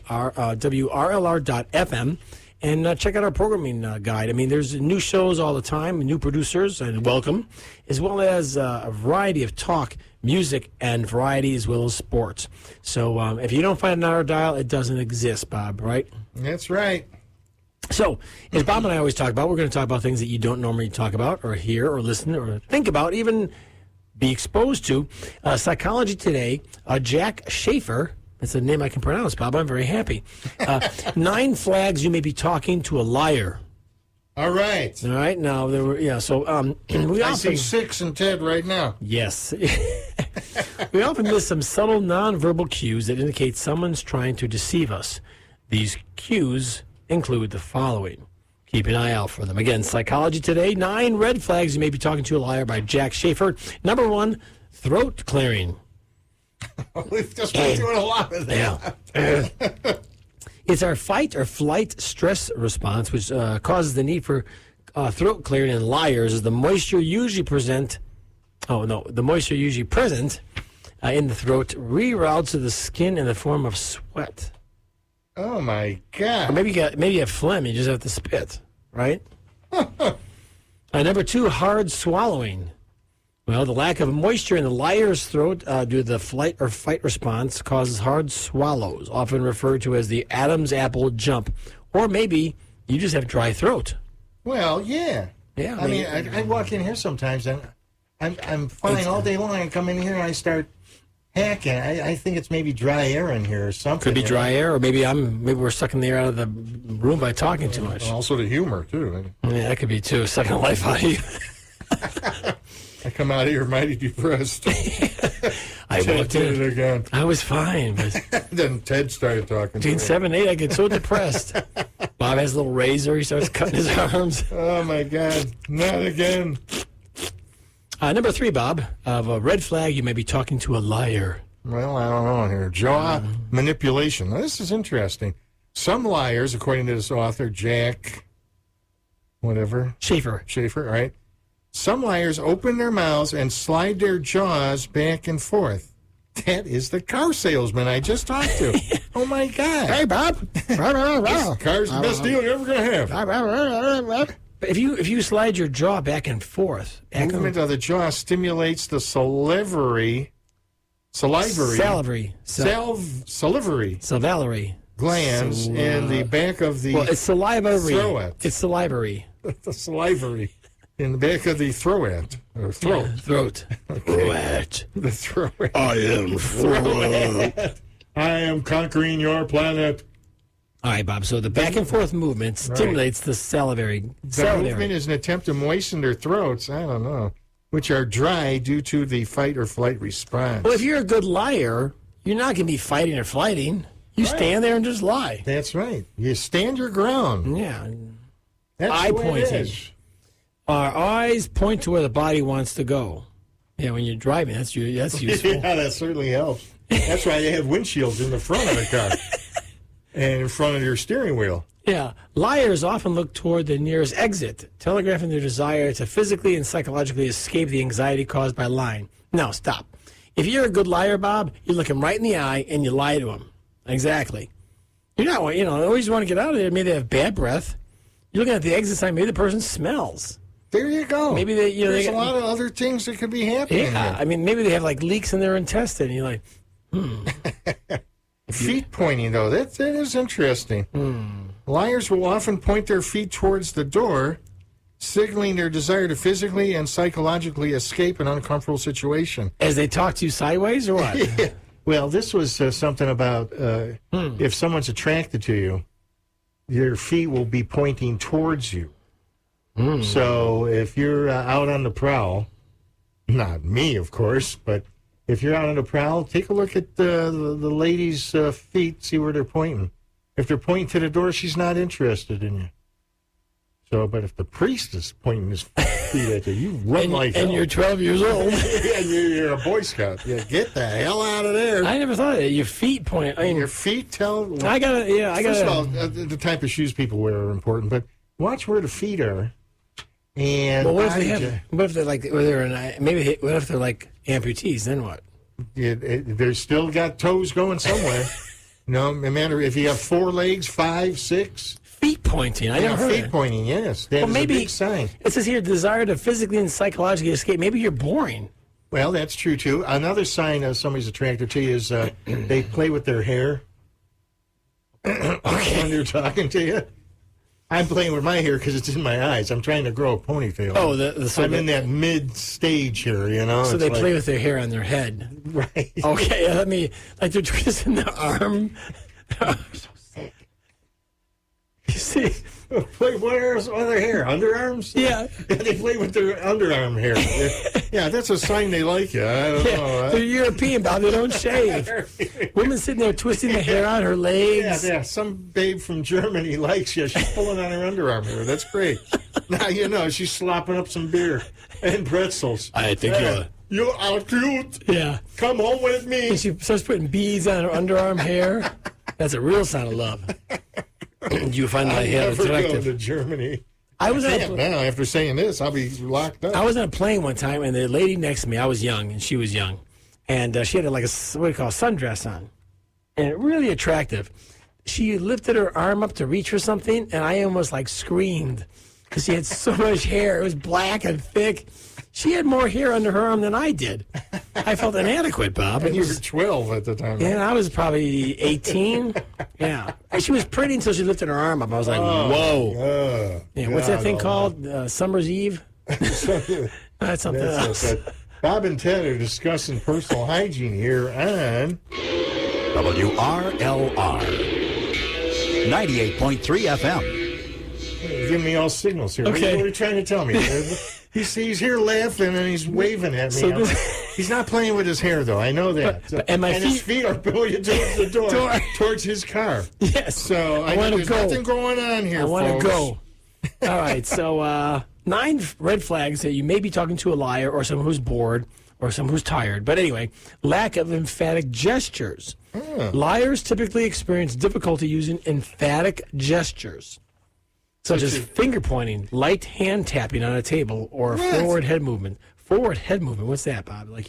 and check out our programming guide. I mean, there's new shows all the time, new producers, and welcome, as well as a variety of talk, music, and variety as well as sports. So if you don't find it on our dial, it doesn't exist, Bob, right? That's right. So, as Bob and I always talk about, we're going to talk about things that you don't normally talk about or hear or listen or think about, even be exposed to. Psychology Today, Jack Schaefer, that's a name I can pronounce, Bob, I'm very happy. 9 flags you may be talking to a liar. All right. All right. Now there were So we I often see 6 and Ted right now. yes. We often miss some subtle nonverbal cues that indicate someone's trying to deceive us. These cues include the following. Keep an eye out for them. Again, Psychology Today, 9 red flags you may be talking to a liar by Jack Schaefer. Number 1, throat clearing. We've just been doing a lot of that. Yeah. It's our fight or flight stress response, which causes the need for throat clearing in liars, as the moisture usually present in the throat reroutes to the skin in the form of sweat. Oh, my God. Or maybe you have phlegm, you just have to spit, right? Number 2, hard swallowing. Well, the lack of moisture in the liar's throat due to the flight or fight response causes hard swallows, often referred to as the Adam's apple jump. Or maybe you just have dry throat. Well, yeah. Yeah. I mean, I walk in here sometimes and I'm fine all day long. I come in here and I start hacking. I think it's maybe dry air in here or something. Could be dry air, or maybe we're sucking the air out of the room by talking too much. And also the humor, too. Yeah, that could be, too. Sucking the life out of you. I come out of here mighty depressed. I walked in. Did it again. I was fine. But then Ted started talking. Between 7 and 8, I get so depressed. Bob has a little razor. He starts cutting his arms. Oh, my God. Not again. Number 3, Bob, of a red flag, you may be talking to a liar. Well, I don't know here. Jaw manipulation. Now, this is interesting. Some liars, according to this author, Jack, whatever. Schaefer, all right. Some liars open their mouths and slide their jaws back and forth. That is the car salesman I just talked to. Oh, my God. Hey, Bob. This car's the best deal you're ever going to have. If you slide your jaw back and forth, movement of the jaw stimulates the salivary glands in the back of the it's salivary. throat. It's salivary. The salivary in the back of the throat. Throat. Throat. Okay. The throat. I am throat. I am conquering your planet. All right, Bob. So the back and forth movement stimulates the salivary. The movement is an attempt to moisten their throats, I don't know, which are dry due to the fight or flight response. Well, if you're a good liar, you're not going to be fighting or flighting. You stand there and just lie. That's right. You stand your ground. Yeah. That's eye the way it pointing. is. Our eyes point to where the body wants to go. Yeah, when you're driving, that's useful. Yeah, that certainly helps. That's why they have windshields in the front of the car. And in front of your steering wheel. Yeah. Liars often look toward the nearest exit, telegraphing their desire to physically and psychologically escape the anxiety caused by lying. No, stop. If you're a good liar, Bob, you look him right in the eye and you lie to him. Exactly. You're not, always want to get out of there. Maybe they have bad breath. You're looking at the exit sign. Maybe the person smells. There you go. Maybe they, There's a lot of other things that could be happening. Yeah. I mean, maybe they have like leaks in their intestine. And you're like, Feet pointing, though, that is interesting. Liars will often point their feet towards the door, signaling their desire to physically and psychologically escape an uncomfortable situation. As they talk to you sideways or what? Yeah. Well, this was something about if someone's attracted to you, your feet will be pointing towards you. So if you're out on the prowl, not me, of course, but if you're out on the prowl, take a look at the lady's feet, see where they're pointing. If they're pointing to the door, she's not interested in you. So, but if the priest is pointing his feet at you, you run like hell. And you're 12 years old. Yeah, you're a Boy Scout. Yeah, get the hell out of there. I never thought of it. Your feet point. I mean, your feet tell. First of all, the type of shoes people wear are important, but watch where the feet are. And what if they have? What if they're like? What if they're like amputees? Then what? They're still got toes going somewhere. No matter if you have 4 legs, 5, 6. Feet pointing. I never heard feet pointing. Yes, that is a big sign. It says here, desire to physically and psychologically escape. Maybe you're boring. Well, that's true too. Another sign of somebody's attracted to you is they play with their hair. When they're talking to you. I'm playing with my hair because it's in my eyes. I'm trying to grow a ponytail. Oh, I'm in that mid-stage here, So they play with their hair on their head. Right. Okay, let me, like they're twisting the arm. So sick. see. Play what other hair? Underarms? Yeah. They play with their underarm hair. Yeah, that's a sign they like you. I don't know. They're European, Bob. They don't shave. Women sitting there twisting the hair on her legs. Yeah. Some babe from Germany likes you. She's pulling on her underarm hair. That's great. Now you know she's slopping up some beer and pretzels. I think you are cute. Yeah. Come home with me. And she starts putting beads on her underarm hair. That's a real sign of love. You find my hair never attractive. go to Germany. I was now after saying this, I'll be locked up. I was on a plane one time, and the lady next to me, I was young, and she was young, and she had like a what do you call sundress on, and really attractive. She lifted her arm up to reach for something, and I almost like screamed because she had so much hair. It was black and thick. She had more hair under her arm than I did. I felt inadequate, Bob. And you were 12 at the time. Yeah, I was probably 18. Yeah. And she was pretty until she lifted her arm up. I was like, whoa. Yeah, what's that thing called? Summer's Eve? That's something else. Bob and Ted are discussing personal hygiene here on WRLR 98.3 FM. Give me all signals here. Okay. What are you trying to tell me? He's here laughing and he's waving at me. He's not playing with his hair, though. I know that. And his feet are pointed towards the door, towards his car. Yes. So I know there's nothing going on here, I want to folks. go. All right. So 9 red flags that you may be talking to a liar or someone who's bored or someone who's tired. But anyway, lack of emphatic gestures. Liars typically experience difficulty using emphatic gestures, such as finger pointing, light hand tapping on a table, or forward head movement. Forward head movement. What's that, Bob? Like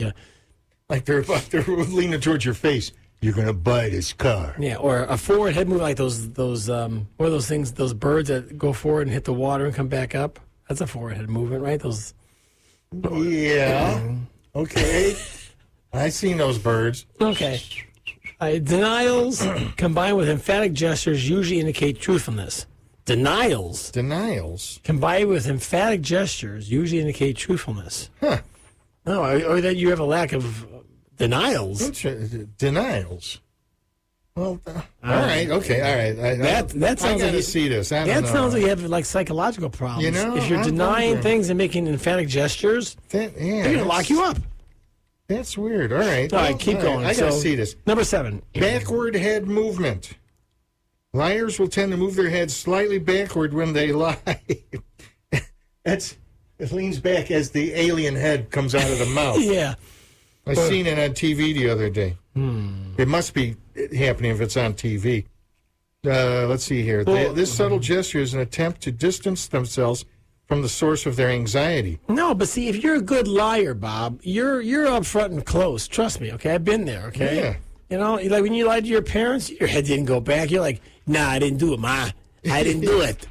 they're leaning towards your face. You're gonna buy this car. Yeah, or a forward head movement, like those what are those things? Those birds that go forward and hit the water and come back up. That's a forward head movement, right? Those. Yeah. Okay. I've seen those birds. Okay. Denials combined with emphatic gestures usually indicate truthfulness. Denials combined with emphatic gestures usually indicate truthfulness. Huh. No, or that you have a lack of denials. Denials. Well, all right, okay, all right. That sounds I like gotta see this. I don't that know. sounds like you have like psychological problems. You know, if you're denying things and making emphatic gestures, they're going to lock you up. That's weird. All right. All right, keep going. I gotta see this. Number 7. Backward head movement. Liars will tend to move their heads slightly backward when they lie. It leans back as the alien head comes out of the mouth. Yeah. I seen it on TV the other day. It must be happening if it's on TV. Let's see here. This subtle gesture is an attempt to distance themselves from the source of their anxiety. No, but see, if you're a good liar, Bob, you're up front and close. Trust me, okay? I've been there, okay? Yeah. You know, like when you lied to your parents, your head didn't go back. You're like, nah, I didn't do it, Ma. I didn't do it.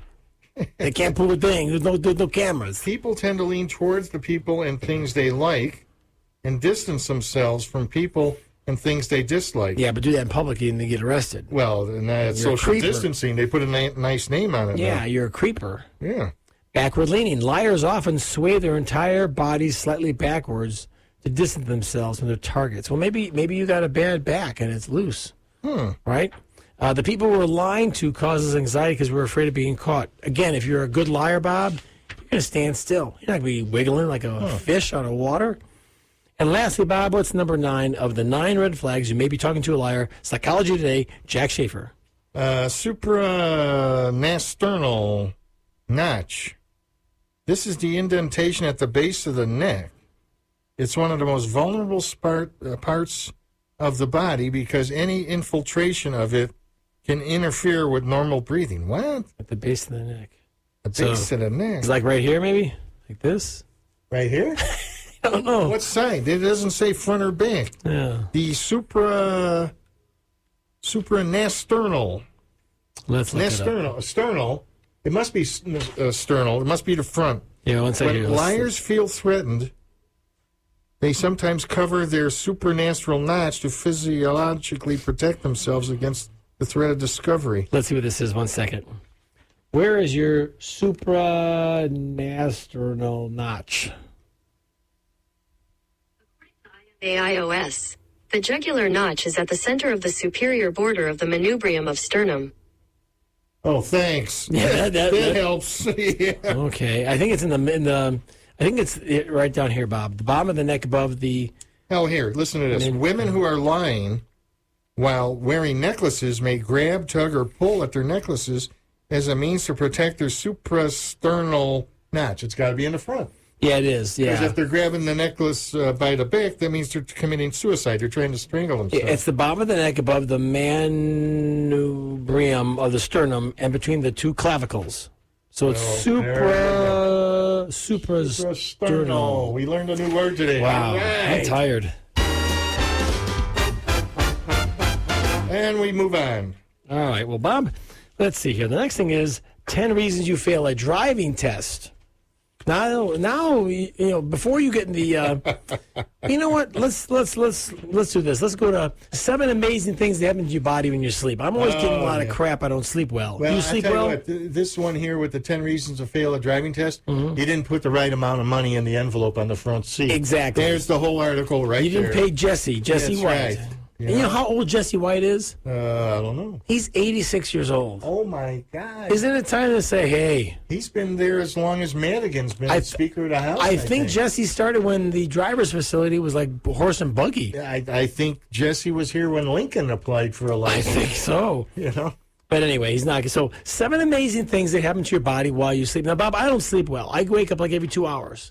They can't pull a thing. There's no cameras. People tend to lean towards the people and things they like and distance themselves from people and things they dislike. Yeah, but do that in public and they get arrested. Well, and that's You're a social creeper. distancing. They put a nice name on it. Yeah, now. you're a creeper. Yeah. Backward leaning. Liars often sway their entire bodies slightly backwards to distance themselves from their targets. Well, maybe you got a bad back and it's loose. Right? The people we're lying to causes anxiety because we're afraid of being caught. Again, if you're a good liar, Bob, you're going to stand still. You're not going to be wiggling like a fish out of water. And lastly, Bob, what's number 9 of the 9 red flags you may be talking to a liar? Psychology Today, Jack Schaefer. Supranasternal notch. This is the indentation at the base of the neck. It's one of the most vulnerable parts of the body because any infiltration of it can interfere with normal breathing. What? At the base of the neck. The base of the neck. It's like right here, maybe? Like this? Right here? I don't know. What side? It doesn't say front or back. Yeah. The supranasternal. Let's look it up. Sternal. It must be sternal. It must be the front. Yeah, one second. When liars feel threatened, they sometimes cover their supernatural notch to physiologically protect themselves against the threat of discovery. Let's see what this is. 1 second. Where is your supranasternal notch? AIOS. The jugular notch is at the center of the superior border of the manubrium of sternum. Oh, thanks. Yeah, that helps. Yeah. Okay, I think it's in the. I think it's right down here, Bob. The bottom of the neck above the. Oh, here, listen to this. Women who are lying while wearing necklaces may grab, tug, or pull at their necklaces as a means to protect their suprasternal notch. It's got to be in the front. Yeah, it is. Yeah. Because if they're grabbing the necklace by the back, that means they're committing suicide. They're trying to strangle themselves. It's the bottom of the neck above the manubrium of the sternum and between the two clavicles. So it's suprasternal. We learned a new word today. Wow, All right. I'm tired. And we move on. All right, well, Bob, let's see here. The next thing is 10 reasons you fail a driving test. Now, you know, before you get in the, you know what? Let's do this. Let's go to 7 amazing things that happen to your body when you sleep. I'm always getting a lot of crap. I don't sleep well. Well, You sleep I tell well? you what, this one here with the 10 reasons to fail a driving test, you didn't put the right amount of money in the envelope on the front seat. Exactly. There's the whole article right there. You didn't pay Jesse That's White. right. And you know how old Jesse White is? I don't know. He's 86 years old. Oh, my God. Isn't it time to say, hey? He's been there as long as Madigan's been Speaker of the House. I think Jesse started when the driver's facility was like horse and buggy. I think Jesse was here when Lincoln applied for a license. I think so. You know? But anyway, he's not. So 7 amazing things that happen to your body while you sleep. Now, Bob, I don't sleep well. I wake up like every 2 hours.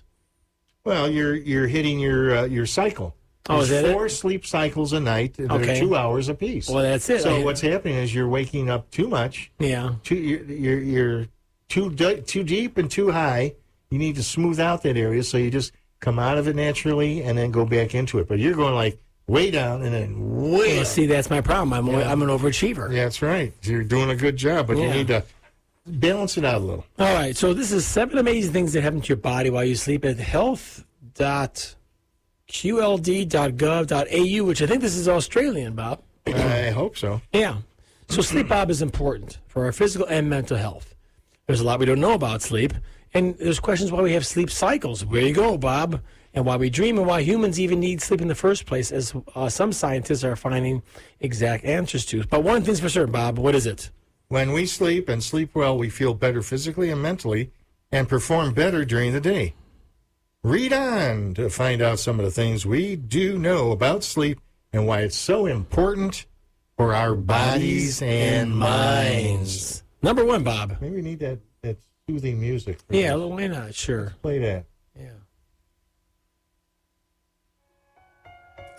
Well, you're hitting your cycle. Oh, is that 4 sleep cycles a night that are 2 hours apiece. Well, that's it. So what's happening is you're waking up too much. Yeah. You're too deep and too high. You need to smooth out that area so you just come out of it naturally and then go back into it. But you're going like way down and then way up. See, that's my problem. I'm an overachiever. Yeah, that's right. You're doing a good job, but you need to balance it out a little. All right. So this is 7 amazing things that happen to your body while you sleep at health.qld.gov.au, which I think this is Australian, Bob. I hope so. Yeah. So sleep, Bob, is important for our physical and mental health. There's a lot we don't know about sleep, and there's questions why we have sleep cycles. Where you go, Bob? And why we dream and why humans even need sleep in the first place, as some scientists are finding exact answers to. But one thing's for certain, Bob. What is it? When we sleep and sleep well, we feel better physically and mentally and perform better during the day. Read on to find out some of the things we do know about sleep and why it's so important for our bodies and minds. Number 1, Bob. Maybe we need that soothing music. Yeah, why not? Sure. Play that. Yeah.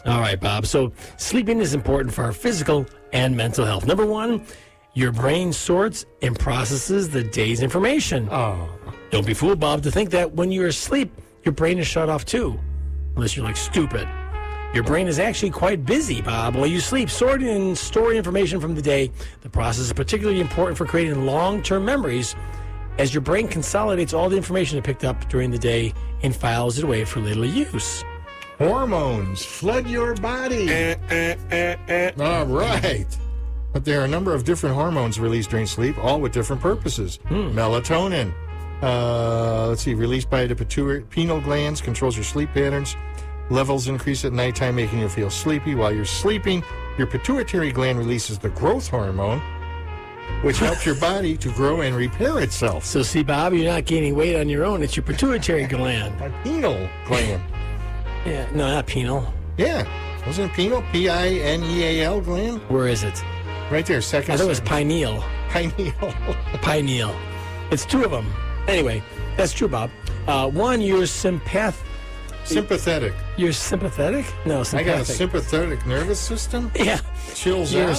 All right, Bob. So sleeping is important for our physical and mental health. Number 1, your brain sorts and processes the day's information. Oh. Don't be fooled, Bob, to think that when you're asleep, your brain is shut off too, unless you're like stupid. Your brain is actually quite busy, Bob, while you sleep, sorting and storing information from the day. The process is particularly important for creating long-term memories, as your brain consolidates all the information it picked up during the day and files it away for later use. Hormones flood your body. All right. But there are a number of different hormones released during sleep, all with different purposes. Melatonin. Released by the pineal glands, controls your sleep patterns. Levels increase at nighttime, making you feel sleepy. While you're sleeping, your pituitary gland releases the growth hormone, which helps your body to grow and repair itself. So, see, Bob, you're not gaining weight on your own. It's your pituitary gland. A pineal gland. Yeah, no, not penal. Yeah. Wasn't it pineal? P-I-N-E-A-L gland? Where is it? Right there, second. I thought it was pineal. Pineal. Pineal. It's 2 of them. Anyway, that's true, Bob. 1, you're sympathetic. You're sympathetic? No, sympathetic. I got a sympathetic nervous system? Yeah. Chills you're out?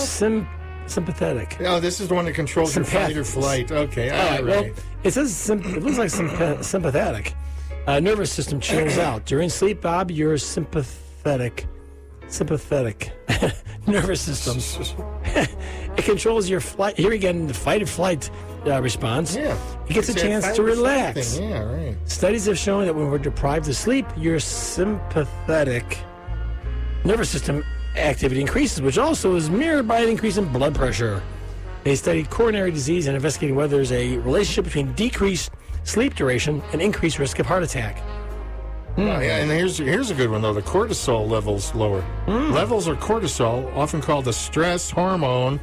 Sympathetic. Oh, this is the one that controls your fight or flight. Okay, all right. Well, it says it looks like sympathetic. Nervous system chills out. During sleep, Bob, you're sympathetic. Nervous system. It controls your flight. Here again, the fight or flight response. Yeah. It gets a chance to relax. Yeah, right. Studies have shown that when we're deprived of sleep, your sympathetic nervous system activity increases, which also is mirrored by an increase in blood pressure. They studied coronary disease and investigating whether there's a relationship between decreased sleep duration and increased risk of heart attack. Oh, yeah, and here's a good one, though. The cortisol levels lower. Levels of cortisol, often called the stress hormone,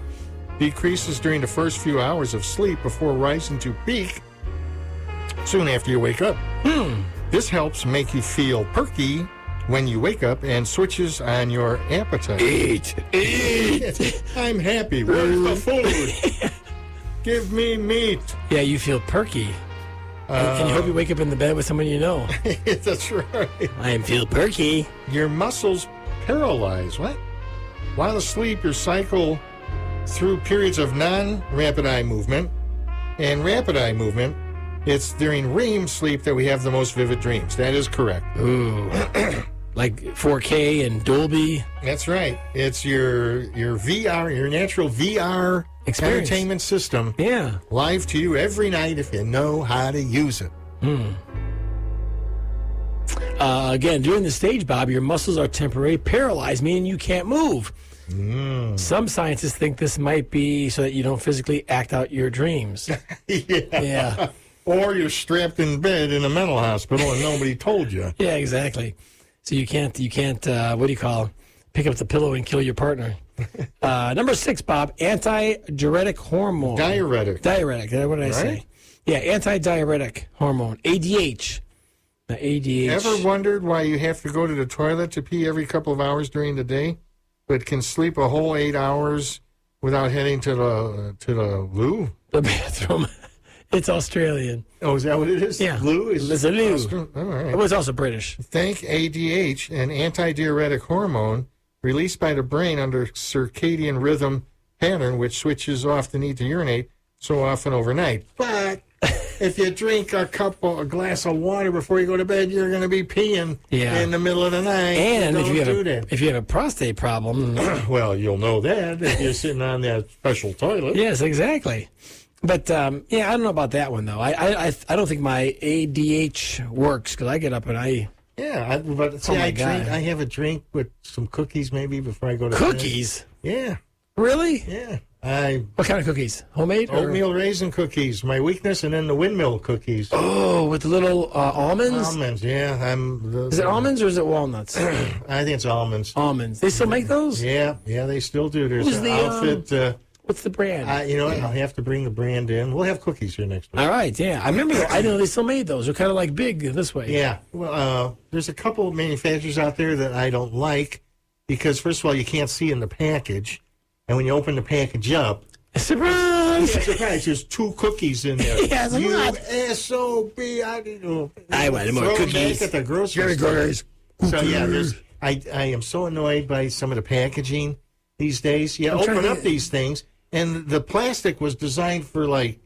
decreases during the first few hours of sleep before rising to peak soon after you wake up. This helps make you feel perky when you wake up and switches on your appetite. Eat. I'm happy. Where's the food? Give me meat. Yeah, you feel perky. And you hope you wake up in the bed with someone you know. That's right. I feel perky. Your muscles paralyze. What? While asleep, your cycle through periods of non-rapid eye movement and rapid eye movement. It's during REM sleep that we have the most vivid dreams. That is correct. Ooh. Like 4K and Dolby. That's right. It's your VR, your natural VR experience. Entertainment system. Yeah. Live to you every night if you know how to use it. Again, during the stage, Bob, your muscles are temporarily paralyzed, meaning you can't move. Some scientists think this might be so that you don't physically act out your dreams. Yeah. Or you're strapped in bed in a mental hospital and nobody told you. Yeah, exactly. So you can't. What do you call? Pick up the pillow and kill your partner. Number 6, Bob. Anti-diuretic hormone. Diuretic. What did I say? Yeah, anti-diuretic hormone. ADH. ADH. Ever wondered why you have to go to the toilet to pee every couple of hours during the day, but can sleep a whole 8 hours without heading to the loo? The bathroom. It's Australian. Oh, is that what it is? Yeah. Loo is It's a loo. All right. It was also British. Think ADH, an antidiuretic hormone released by the brain under circadian rhythm pattern, which switches off the need to urinate so often overnight. But if you drink a glass of water before you go to bed, you're going to be peeing in the middle of the night. And if you have a prostate problem, well, you'll know that if you're sitting on that special toilet. Yes, exactly. But I don't know about that one though. I don't think my ADH works because I get up and I. Yeah, but see, I have a drink with some cookies maybe before I go to cookies. Bed. Yeah. Really? Yeah. What kind of cookies? Homemade? Oatmeal raisin cookies, my weakness, and then the windmill cookies. Oh, with the little almonds? Almonds, yeah. Is it almonds or is it walnuts? I think it's almonds. Almonds. They still make those? Yeah, they still do. There's Who's an the outfit. What's the brand? You know what? I'll have to bring the brand in. We'll have cookies here next week. All right, yeah. I remember, I know they still made those. They're kind of like big this way. Yeah. Well, there's a couple of manufacturers out there that I don't like because, first of all, you can't see in the package. And when you open the package up, surprise! Yeah, surprise! There's 2 cookies in there. Yeah, it's like, what? S.O.B. I want more cookies. Back at the grocery store. So, yeah, I am so annoyed by some of the packaging these days. Yeah, open up these things. And the plastic was designed for like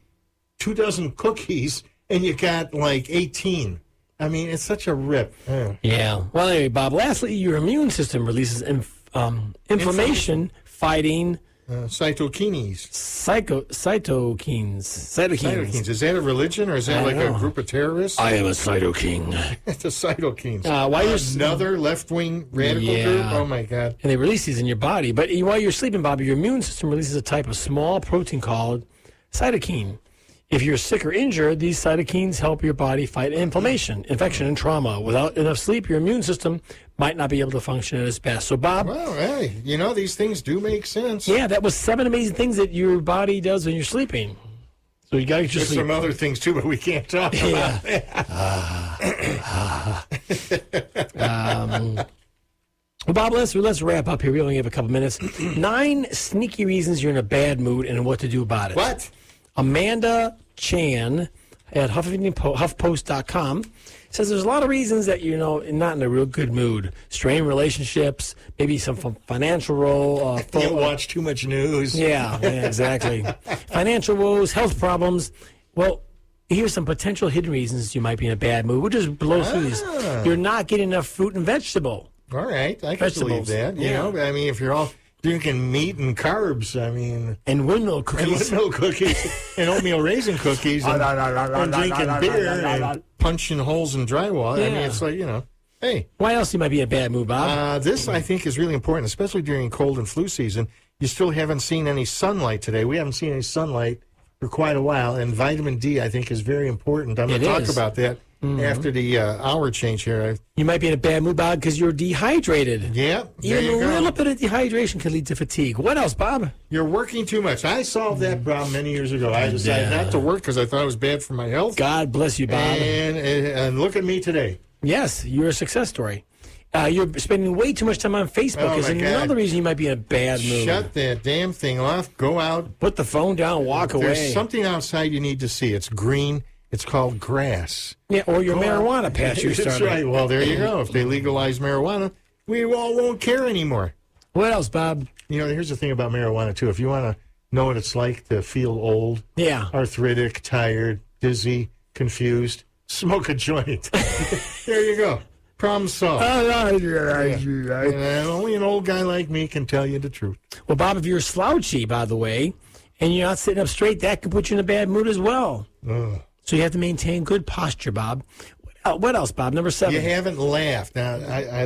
24 cookies, and you got like 18. I mean, it's such a rip. Yeah. Well, anyway, Bob, lastly, your immune system releases inflammation fighting cytokines. Cytokines. Is that a religion or is that like a group of terrorists? I am a cytokine. It's a cytokines. Another left-wing radical group? Oh, my God. And they release these in your body. But while you're sleeping, Bobby, your immune system releases a type of small protein called cytokine. If you're sick or injured, these cytokines help your body fight inflammation, infection, and trauma. Without enough sleep, your immune system might not be able to function at its best. So, Bob... Well, hey, these things do make sense. Yeah, that was 7 amazing things that your body does when you're sleeping. So you got to get your sleep. There's some other things, too, but we can't talk about that. Well, Bob, let's wrap up here. We only have a couple minutes. 9 sneaky reasons you're in a bad mood and what to do about it. What? Amanda Chan at HuffPost.com says there's a lot of reasons that you're not in a real good mood. Strained relationships, maybe some financial role. You watch too much news. Yeah, exactly. Financial woes, health problems. Well, here's some potential hidden reasons you might be in a bad mood. We'll just blow through these. You're not getting enough fruit and vegetable. All right, I can believe that. You know, I mean, if you're all drinking meat and carbs, I mean... And windmill cookies. And oatmeal raisin cookies. And drinking beer and punching holes in drywall. Yeah. I mean, it's like, hey. Why else you might be in a bad mood, Bob? This, I think, is really important, especially during cold and flu season. You still haven't seen any sunlight today. We haven't seen any sunlight for quite a while, and vitamin D, I think, is very important. I'm going to talk about that after the hour change here. You might be in a bad mood, Bob, because you're dehydrated. Yeah, there Even you a go. little bit of dehydration can lead to fatigue. What else, Bob? You're working too much. I solved that problem many years ago. I decided not to work because I thought it was bad for my health. God bless you, Bob. And look at me today. Yes, you're a success story. You're spending way too much time on Facebook. Oh, Is my God. another reason you might be in a bad mood. Shut that damn thing off. Go out. Put the phone down. Walk away. There's something outside you need to see. It's green. It's called grass. Yeah, or your Go marijuana out. patch you're That's starting. right. Well, there you go. If they legalize marijuana, we all won't care anymore. What else, Bob? You know, here's the thing about marijuana, too. If you want to know what it's like to feel old, arthritic, tired, dizzy, confused, smoke a joint. There you go. Problem solved. And only an old guy like me can tell you the truth. Well, Bob, if you're slouchy, by the way, and you're not sitting up straight, that can put you in a bad mood as well. Ugh. So you have to maintain good posture, Bob. What else, Bob? Number 7. You haven't laughed. Now,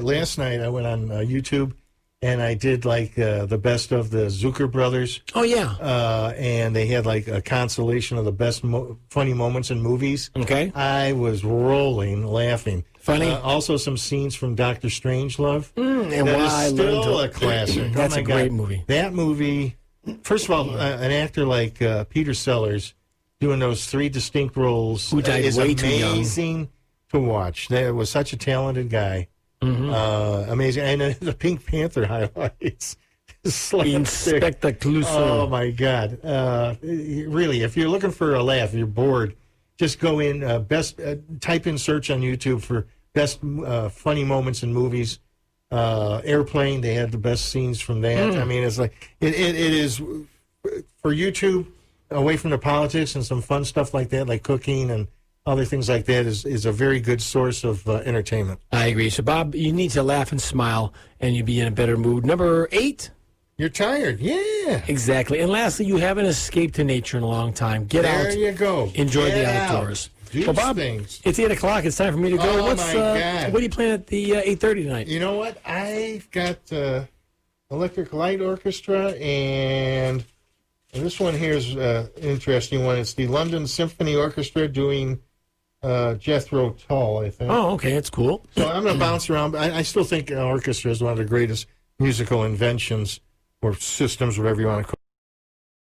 last night I went on YouTube and I did like the best of the Zucker brothers. Oh, yeah. And they had like a consolation of the best funny moments in movies. Okay. I was rolling, laughing. Funny. Also some scenes from Dr. Strangelove. And that Why I is Learned still to- a classic. That's Oh, my a great God. movie. That movie, first of all, an actor like Peter Sellers doing those 3 distinct roles Who died is way too young. amazing to watch. That was such a talented guy. Amazing. And the Pink Panther highlights. Inspector Clouseau. Oh, my God. Really, if you're looking for a laugh, you're bored, just go in, type in search on YouTube for best funny moments in movies. Airplane, they had the best scenes from that. I mean, it's like, it is, for YouTube, away from the politics and some fun stuff like that, like cooking and other things like that, is a very good source of entertainment. I agree. So, Bob, you need to laugh and smile, and you'll be in a better mood. Number 8. You're tired. Yeah. Exactly. And lastly, you haven't escaped to nature in a long time. Get out. There you go. Enjoy Get the out. outdoors. Do Well, Bob, things. it's 8 o'clock. It's time for me to go. Oh, my God. What are you playing at the 8:30 tonight? You know what? I've got Electric Light Orchestra, and this one here is an interesting one. It's the London Symphony Orchestra doing Jethro Tull, I think. Oh, okay. That's cool. So I'm going to bounce around. I still think an orchestra is one of the greatest musical inventions or systems, whatever you want to call it.